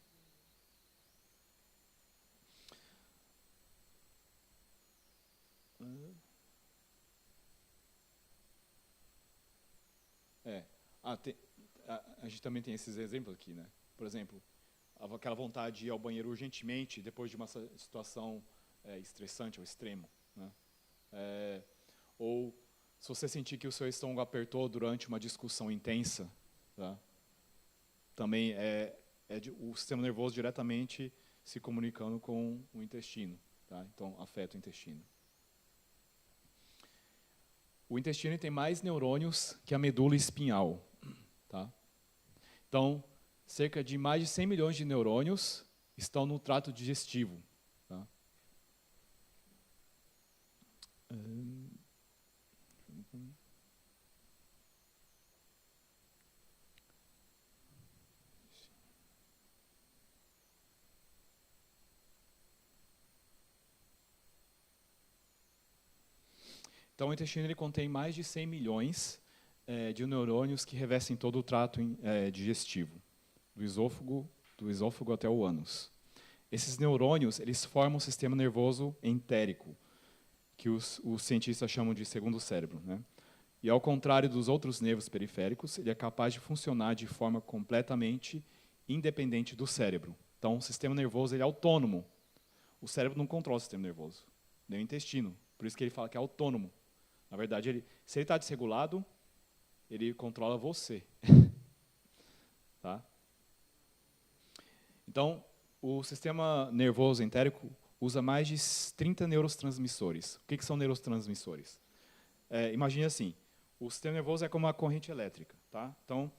A gente também tem esses exemplos aqui, né? Por exemplo, aquela vontade de ir ao banheiro urgentemente depois de uma situação estressante ou extremo. Né? Ou se você sentir que o seu estômago apertou durante uma discussão intensa, tá? também o sistema nervoso diretamente se comunicando com o intestino, tá? Então afeta o intestino. O intestino tem mais neurônios que a medula espinhal, tá? Então, cerca de mais de 100 milhões de neurônios estão no trato digestivo, tá? Então, o intestino ele contém mais de 100 milhões de neurônios que revestem todo o trato digestivo, do esôfago até o ânus. Esses neurônios eles formam um sistema nervoso entérico, que os cientistas chamam de segundo cérebro, né? E ao contrário dos outros nervos periféricos, ele é capaz de funcionar de forma completamente independente do cérebro. Então, o sistema nervoso ele é autônomo. O cérebro não controla o sistema nervoso, nem o intestino. Por isso que ele fala que é autônomo. Na verdade, se ele está desregulado, ele controla você. Tá? Então, o sistema nervoso entérico usa mais de 30 neurotransmissores. O que são neurotransmissores? Imagine assim, o sistema nervoso é como uma corrente elétrica. Tá? Então,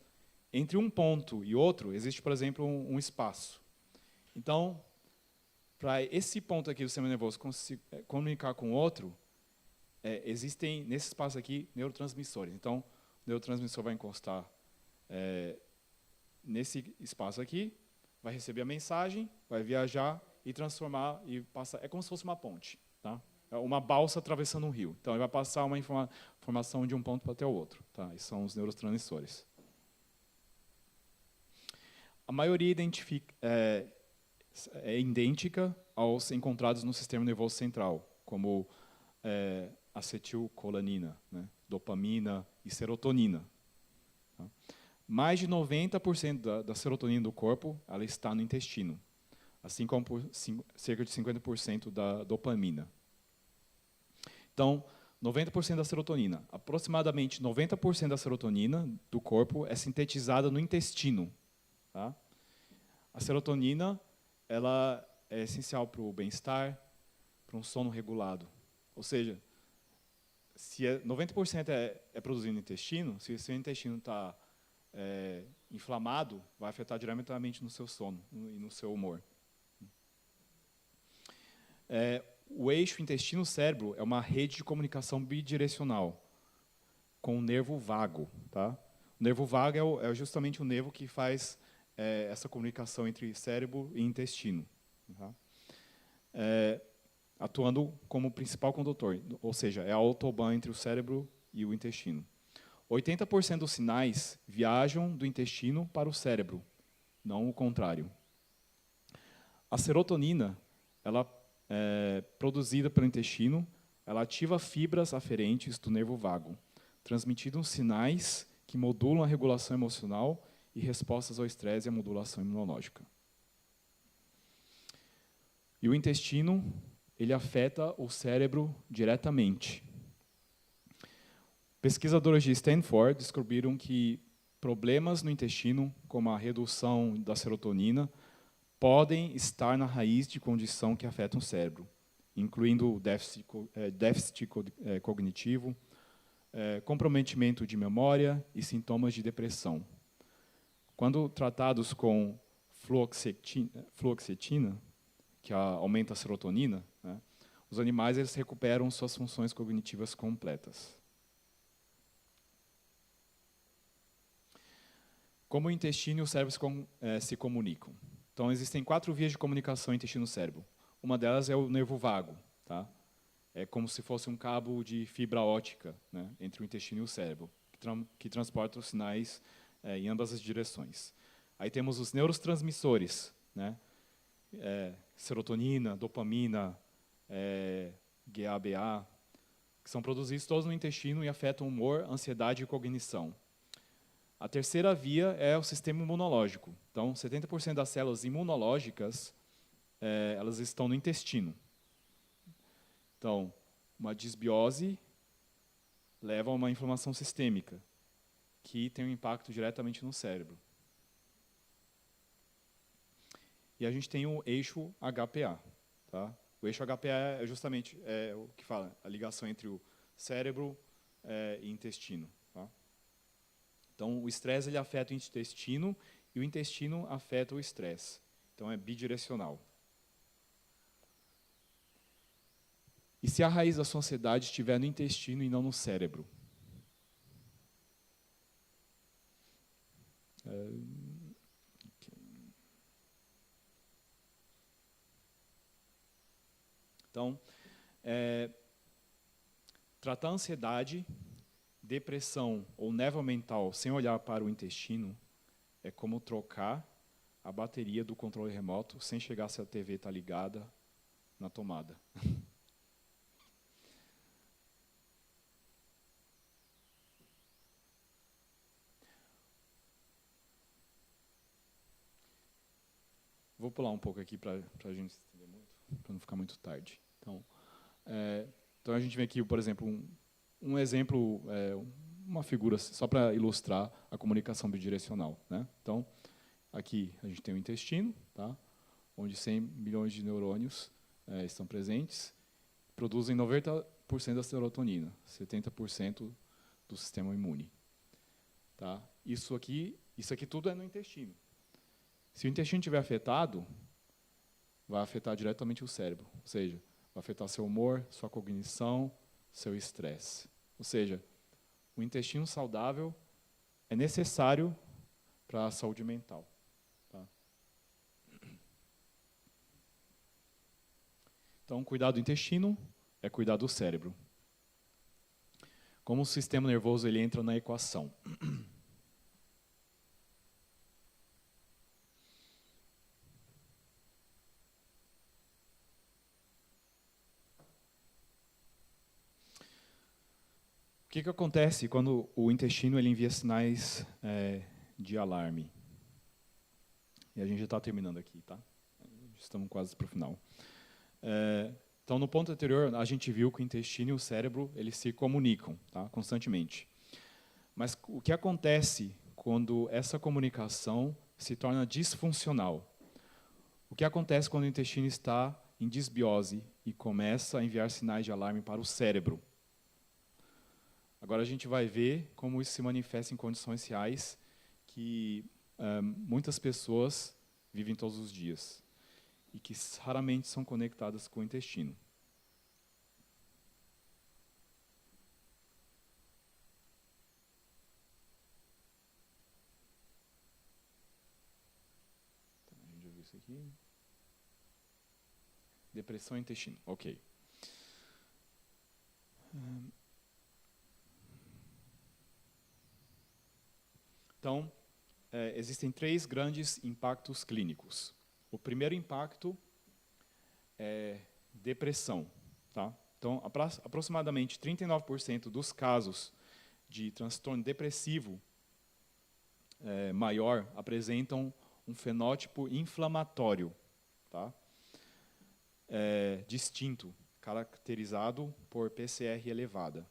entre um ponto e outro, existe, por exemplo, um espaço. Então, para esse ponto aqui do sistema nervoso comunicar com o outro, existem, nesse espaço aqui, neurotransmissores. Então, o neurotransmissor vai encostar nesse espaço aqui, vai receber a mensagem, vai viajar e transformar, e passar. É como se fosse uma ponte. Tá? É uma balsa atravessando um rio. Então, ele vai passar uma informação de um ponto até o outro. Tá? Esses são os neurotransmissores. A maioria é idêntica aos encontrados no sistema nervoso central, como acetilcolanina, né, dopamina e serotonina. Tá? Mais de 90% da serotonina do corpo ela está no intestino, assim como cerca de 50% da dopamina. Então, 90% da serotonina, aproximadamente 90% da serotonina do corpo é sintetizada no intestino. Tá? A serotonina ela é essencial para o bem-estar, para um sono regulado. Ou seja, se 90% é produzido no intestino, se o seu intestino está inflamado, vai afetar diretamente no seu sono e no seu humor. O eixo intestino-cérebro é uma rede de comunicação bidirecional com o nervo vago. Tá? O nervo vago é justamente o nervo que faz essa comunicação entre cérebro e intestino. Tá? Atuando como principal condutor, ou seja, é a autobahn entre o cérebro e o intestino. 80% dos sinais viajam do intestino para o cérebro, não o contrário. A serotonina, ela é produzida pelo intestino, ela ativa fibras aferentes do nervo vago, transmitindo sinais que modulam a regulação emocional e respostas ao estresse e a modulação imunológica. E o intestino ele afeta o cérebro diretamente. Pesquisadores de Stanford descobriram que problemas no intestino, como a redução da serotonina, podem estar na raiz de condição que afetam o cérebro, incluindo déficit cognitivo, comprometimento de memória e sintomas de depressão. Quando tratados com fluoxetina, que aumenta a serotonina, né, os animais eles recuperam suas funções cognitivas completas. Como o intestino e o cérebro se comunicam? Então, existem 4 vias de comunicação intestino-cérebro. Uma delas é o nervo vago. Tá? É como se fosse um cabo de fibra óptica, né, entre o intestino e o cérebro, que transporta os sinais em ambas as direções. Aí temos os neurotransmissores, né, serotonina, dopamina, GABA, que são produzidos todos no intestino e afetam o humor, ansiedade e cognição. A terceira via é o sistema imunológico. Então, 70% das células imunológicas elas estão no intestino. Então, uma disbiose leva a uma inflamação sistêmica, que tem um impacto diretamente no cérebro. e a gente tem o eixo HPA. Tá? O eixo HPA é justamente o que fala a ligação entre o cérebro e intestino. Tá? Então, o estresse ele afeta o intestino e o intestino afeta o estresse. Então, é bidirecional. E se a raiz da sua ansiedade estiver no intestino e não no cérebro? Então, tratar ansiedade, depressão ou névoa mental sem olhar para o intestino é como trocar a bateria do controle remoto sem chegar se a TV está ligada na tomada. Vou pular um pouco aqui para a gente entender muito, para não ficar muito tarde. Então a gente vê aqui, por exemplo, um exemplo, uma figura só para ilustrar a comunicação bidirecional. Né? Então, aqui a gente tem o intestino, tá? Onde 100 milhões de neurônios estão presentes, produzem 90% da serotonina, 70% do sistema imune. Tá? Isso aqui tudo é no intestino. Se o intestino estiver afetado, vai afetar diretamente o cérebro, ou seja, vai afetar seu humor, sua cognição, seu estresse. Ou seja, o intestino saudável é necessário para a saúde mental. Tá? Então, cuidar do intestino é cuidar do cérebro. Como o sistema nervoso ele entra na equação? O que acontece quando o intestino ele envia sinais de alarme? E a gente já está terminando aqui, tá? Estamos quase para o final. Então, no ponto anterior, a gente viu que o intestino e o cérebro eles se comunicam, tá? Constantemente. Mas o que acontece quando essa comunicação se torna disfuncional? O que acontece quando o intestino está em desbiose e começa a enviar sinais de alarme para o cérebro? Agora a gente vai ver como isso se manifesta em condições reais que muitas pessoas vivem todos os dias e que raramente são conectadas com o intestino. Então, a gente já viu isso aqui. Depressão e intestino, ok. Então, existem 3 grandes impactos clínicos. O primeiro impacto é depressão. Tá? Então, aproximadamente 39% dos casos de transtorno depressivo maior apresentam um fenótipo inflamatório, tá? Distinto, caracterizado por PCR elevada.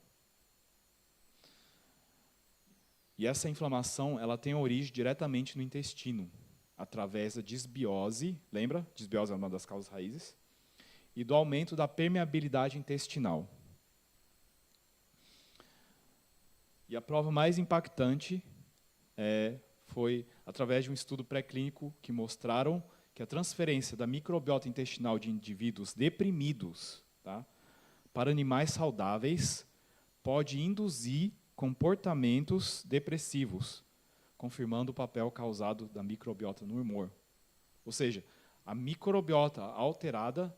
E essa inflamação ela tem origem diretamente no intestino, através da disbiose, lembra? Disbiose é uma das causas raízes, e do aumento da permeabilidade intestinal. E a prova mais impactante foi através de um estudo pré-clínico que mostraram que a transferência da microbiota intestinal de indivíduos deprimidos, tá, para animais saudáveis pode induzir comportamentos depressivos, confirmando o papel causado da microbiota no humor. Ou seja, a microbiota alterada,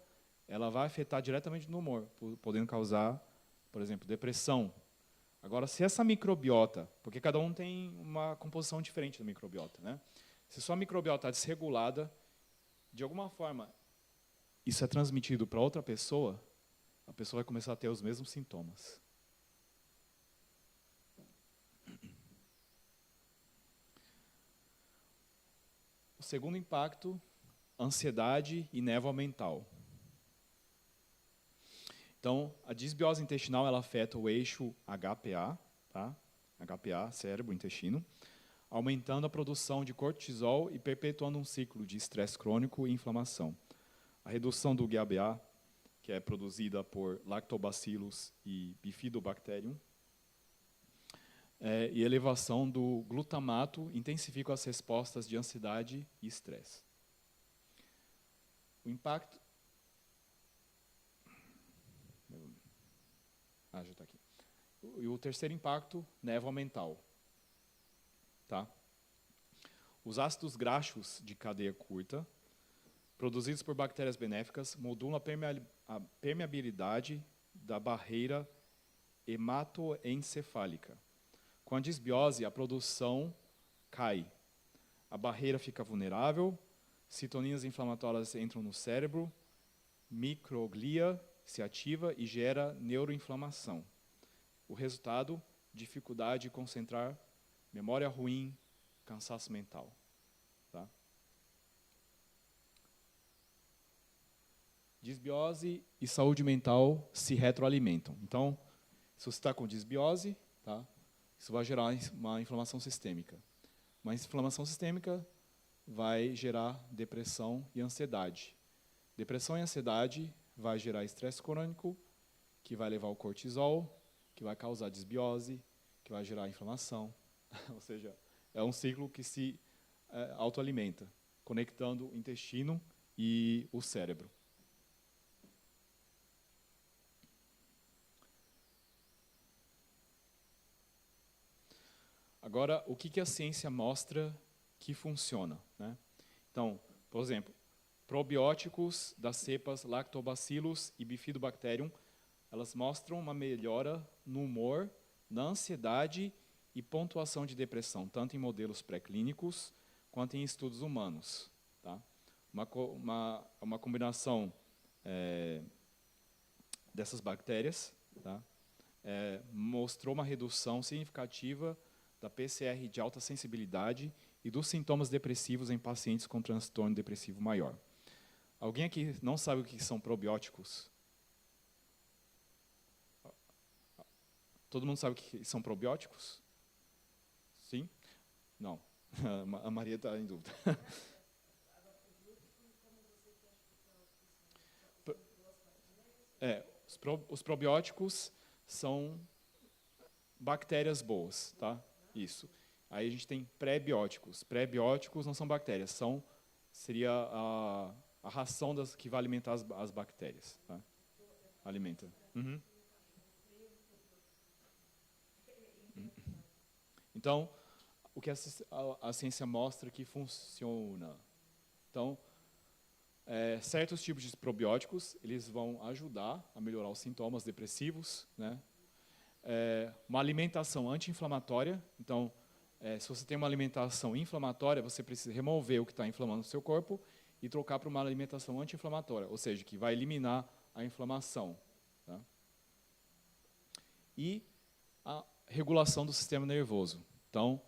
ela vai afetar diretamente no humor, podendo causar, por exemplo, depressão. Agora, se essa microbiota, porque cada um tem uma composição diferente da microbiota, né? Se sua microbiota está desregulada, de alguma forma, isso é transmitido para outra pessoa, a pessoa vai começar a ter os mesmos sintomas. O segundo impacto, ansiedade e névoa mental. Então, a disbiose intestinal ela afeta o eixo HPA, tá? HPA, cérebro, intestino, aumentando a produção de cortisol e perpetuando um ciclo de estresse crônico e inflamação. A redução do GABA, que é produzida por Lactobacillus e Bifidobacterium, e elevação do glutamato intensifica as respostas de ansiedade e estresse. O impacto... já está aqui. E o terceiro impacto, névoa mental. Tá? Os ácidos graxos de cadeia curta, produzidos por bactérias benéficas, modulam a permeabilidade da barreira hematoencefálica. Com a disbiose, a produção cai. A barreira fica vulnerável, citoninas inflamatórias entram no cérebro, microglia se ativa e gera neuroinflamação. O resultado, dificuldade de concentrar, memória ruim, cansaço mental. Tá? Disbiose e saúde mental se retroalimentam. Então, se você está com disbiose, tá? Isso vai gerar uma inflamação sistêmica. Uma inflamação sistêmica vai gerar depressão e ansiedade. Depressão e ansiedade vai gerar estresse crônico, que vai levar ao cortisol, que vai causar disbiose, que vai gerar inflamação. Ou seja, é um ciclo que se autoalimenta, conectando o intestino e o cérebro. Agora, o que a ciência mostra que funciona? Né? Então, por exemplo, probióticos das cepas Lactobacillus e Bifidobacterium, elas mostram uma melhora no humor, na ansiedade e pontuação de depressão, tanto em modelos pré-clínicos quanto em estudos humanos. Tá? Uma combinação dessas bactérias, tá? Mostrou uma redução significativa da PCR de alta sensibilidade e dos sintomas depressivos em pacientes com transtorno depressivo maior. Alguém aqui não sabe o que são probióticos? Todo mundo sabe o que são probióticos? Sim? Não. A Maria está em dúvida. Os probióticos são bactérias boas, tá? Isso. Aí a gente tem pré-bióticos. Pré-bióticos não são bactérias, seria a ração que vai alimentar as bactérias. Tá? Alimenta. Uhum. Então, o que a ciência mostra que funciona. Então, certos tipos de probióticos, eles vão ajudar a melhorar os sintomas depressivos, né? Uma alimentação anti-inflamatória. Então, se você tem uma alimentação inflamatória, você precisa remover o que está inflamando o seu corpo e trocar para uma alimentação anti-inflamatória, ou seja, que vai eliminar a inflamação. Tá? E a regulação do sistema nervoso. Então,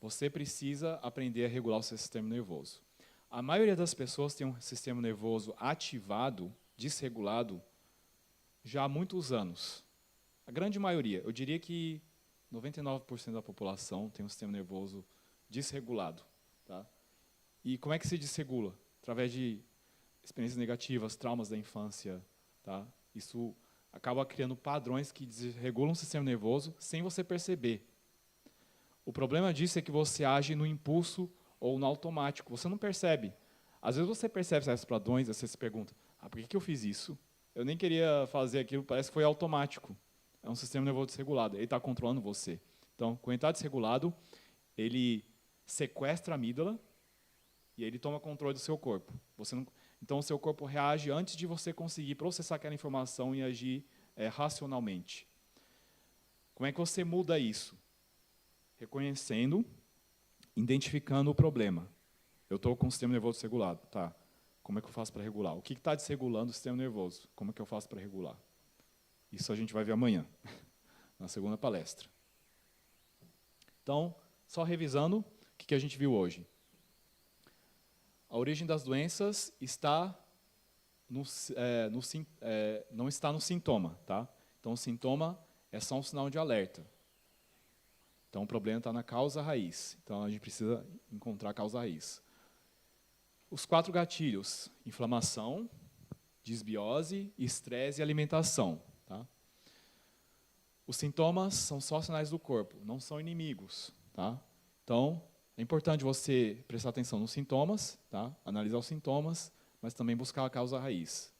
você precisa aprender a regular o seu sistema nervoso. A maioria das pessoas tem um sistema nervoso ativado, desregulado, já há muitos anos. A grande maioria, eu diria que 99% da população tem um sistema nervoso desregulado. Tá? E como é que se desregula? Através de experiências negativas, traumas da infância. Tá? Isso acaba criando padrões que desregulam o sistema nervoso sem você perceber. O problema disso é que você age no impulso ou no automático. Você não percebe. Às vezes você percebe certos padrões, você se pergunta, por que eu fiz isso? Eu nem queria fazer aquilo, parece que foi automático. É um sistema nervoso desregulado, ele está controlando você. Então, quando ele está desregulado, ele sequestra a amígdala e ele toma controle do seu corpo. Então, o seu corpo reage antes de você conseguir processar aquela informação e agir racionalmente. Como é que você muda isso? Reconhecendo, identificando o problema. Eu estou com o sistema nervoso desregulado. Tá. Como é que eu faço para regular? O que está desregulando o sistema nervoso? Como é que eu faço para regular? Isso a gente vai ver amanhã, na segunda palestra. Então, só revisando, o que a gente viu hoje? A origem das doenças não está no sintoma. Tá? Então, o sintoma é só um sinal de alerta. Então, o problema está na causa raiz. Então, a gente precisa encontrar a causa raiz. Os 4 gatilhos: inflamação, disbiose, estresse e alimentação. Tá? Os sintomas são só sinais do corpo, não são inimigos. Tá? Então, é importante você prestar atenção nos sintomas, tá? Analisar os sintomas, mas também buscar a causa raiz.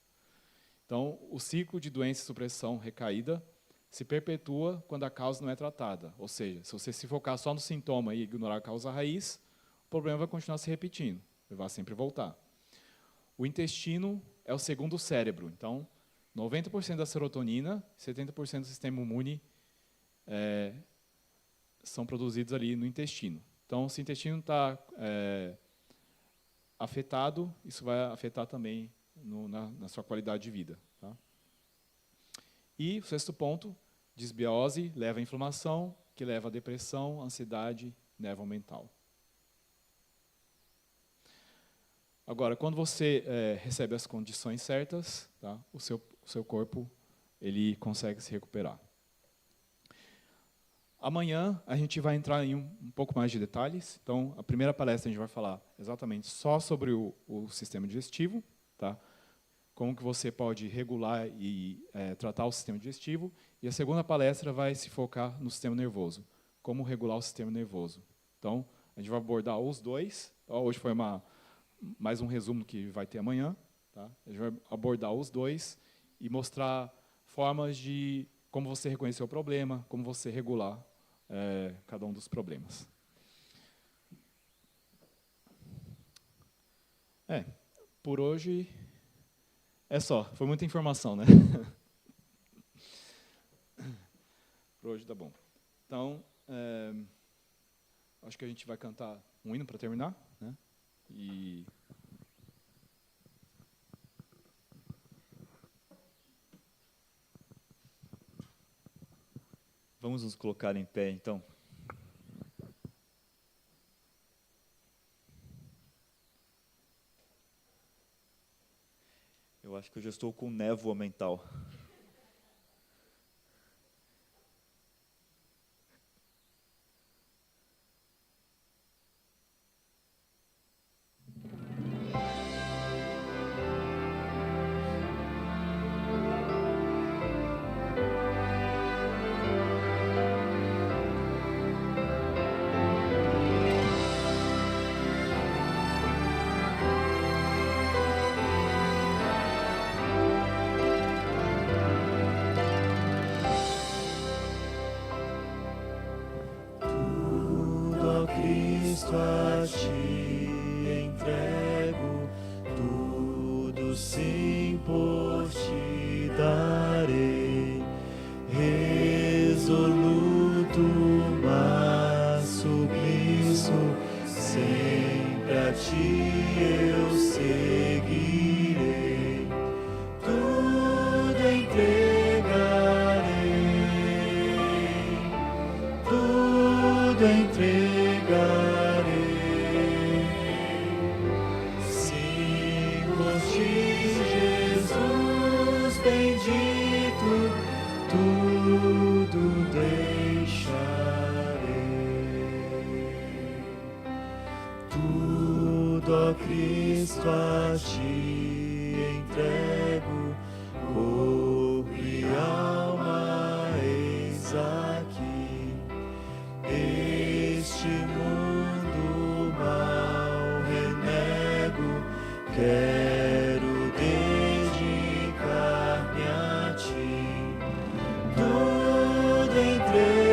Então, o ciclo de doença e supressão recaída se perpetua quando a causa não é tratada. Ou seja, se você se focar só no sintoma e ignorar a causa raiz, o problema vai continuar se repetindo, vai sempre voltar. O intestino é o segundo cérebro. Então, 90% da serotonina, 70% do sistema imune são produzidos ali no intestino. Então, se o intestino está afetado, isso vai afetar também na sua qualidade de vida. Tá? E o 6º ponto, disbiose leva à inflamação, que leva à depressão, ansiedade, névoa mental. Agora, quando você recebe as condições certas, tá, o seu corpo ele consegue se recuperar. Amanhã a gente vai entrar em um pouco mais de detalhes. Então, a primeira palestra a gente vai falar exatamente só sobre o sistema digestivo, tá? Como que você pode regular e tratar o sistema digestivo. E a segunda palestra vai se focar no sistema nervoso, como regular o sistema nervoso. Então, a gente vai abordar os dois. Hoje foi mais um resumo que vai ter amanhã. Tá? A gente vai abordar os dois e mostrar formas de como você reconhecer o problema, como você regular cada um dos problemas. Por hoje é só. Foi muita informação, né? Por hoje tá bom. Então, acho que a gente vai cantar um hino para terminar, né? E Vamos nos colocar em pé, então. Eu acho que eu já estou com névoa mental. Cristo, a ti entrego, tudo sim por ti darei, resoluto, mas submisso, sempre a ti eu seguirei, tudo entregarei, tudo entregarei. Tudo deixarei, tudo a Cristo a ti entrego, corpo e alma, eis aqui, este mundo mal renego, quero dedicar-me a ti. Tudo entregarei,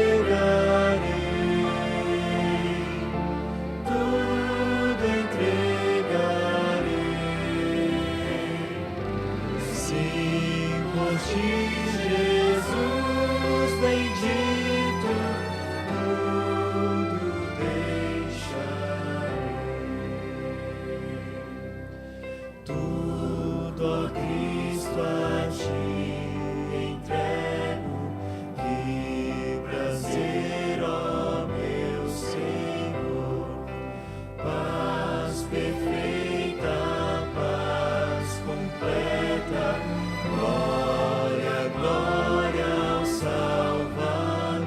tudo entregarei. Sim, por ti, Jesus bendito, tudo deixarei. Tudo a Cristo a ti entrego. Que prazer, ó meu Senhor, paz perfeita, paz completa, glória, glória ao Salvador.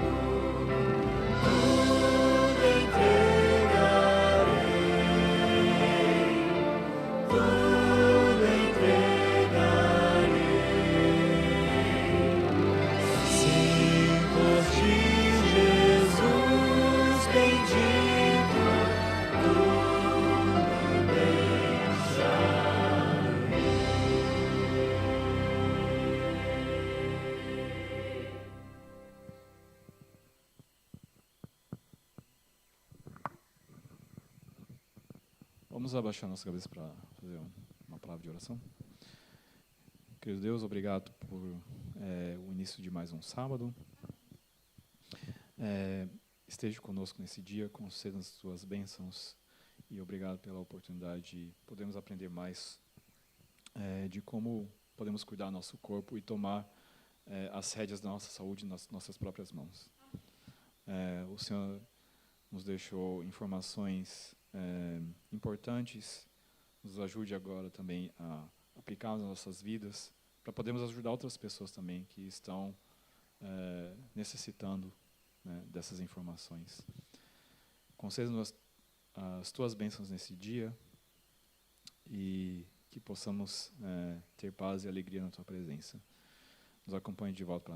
Vamos abaixar nossa cabeça para fazer uma palavra de oração? Querido Deus, obrigado por o início de mais um sábado. Esteja conosco nesse dia, conceda as tuas bênçãos e obrigado pela oportunidade de podermos aprender mais de como podemos cuidar do nosso corpo e tomar as rédeas da nossa saúde nas nossas próprias mãos. O Senhor nos deixou informações importantes, nos ajude agora também a aplicar nas nossas vidas, para podermos ajudar outras pessoas também que estão necessitando, né, dessas informações. Conceda-nos as tuas bênçãos nesse dia e que possamos ter paz e alegria na tua presença. Nos acompanhe de volta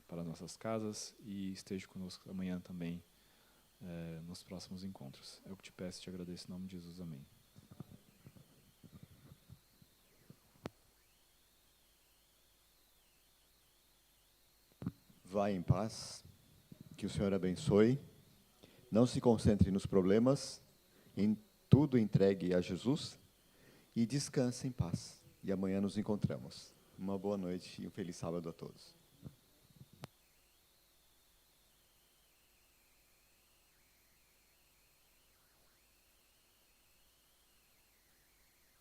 para nossas casas e esteja conosco amanhã também nos próximos encontros. É o que te peço e te agradeço em nome de Jesus. Amém. Vá em paz, que o Senhor abençoe. Não se concentre nos problemas, em tudo entregue a Jesus e descanse em paz. E amanhã nos encontramos. Uma boa noite e um feliz sábado a todos.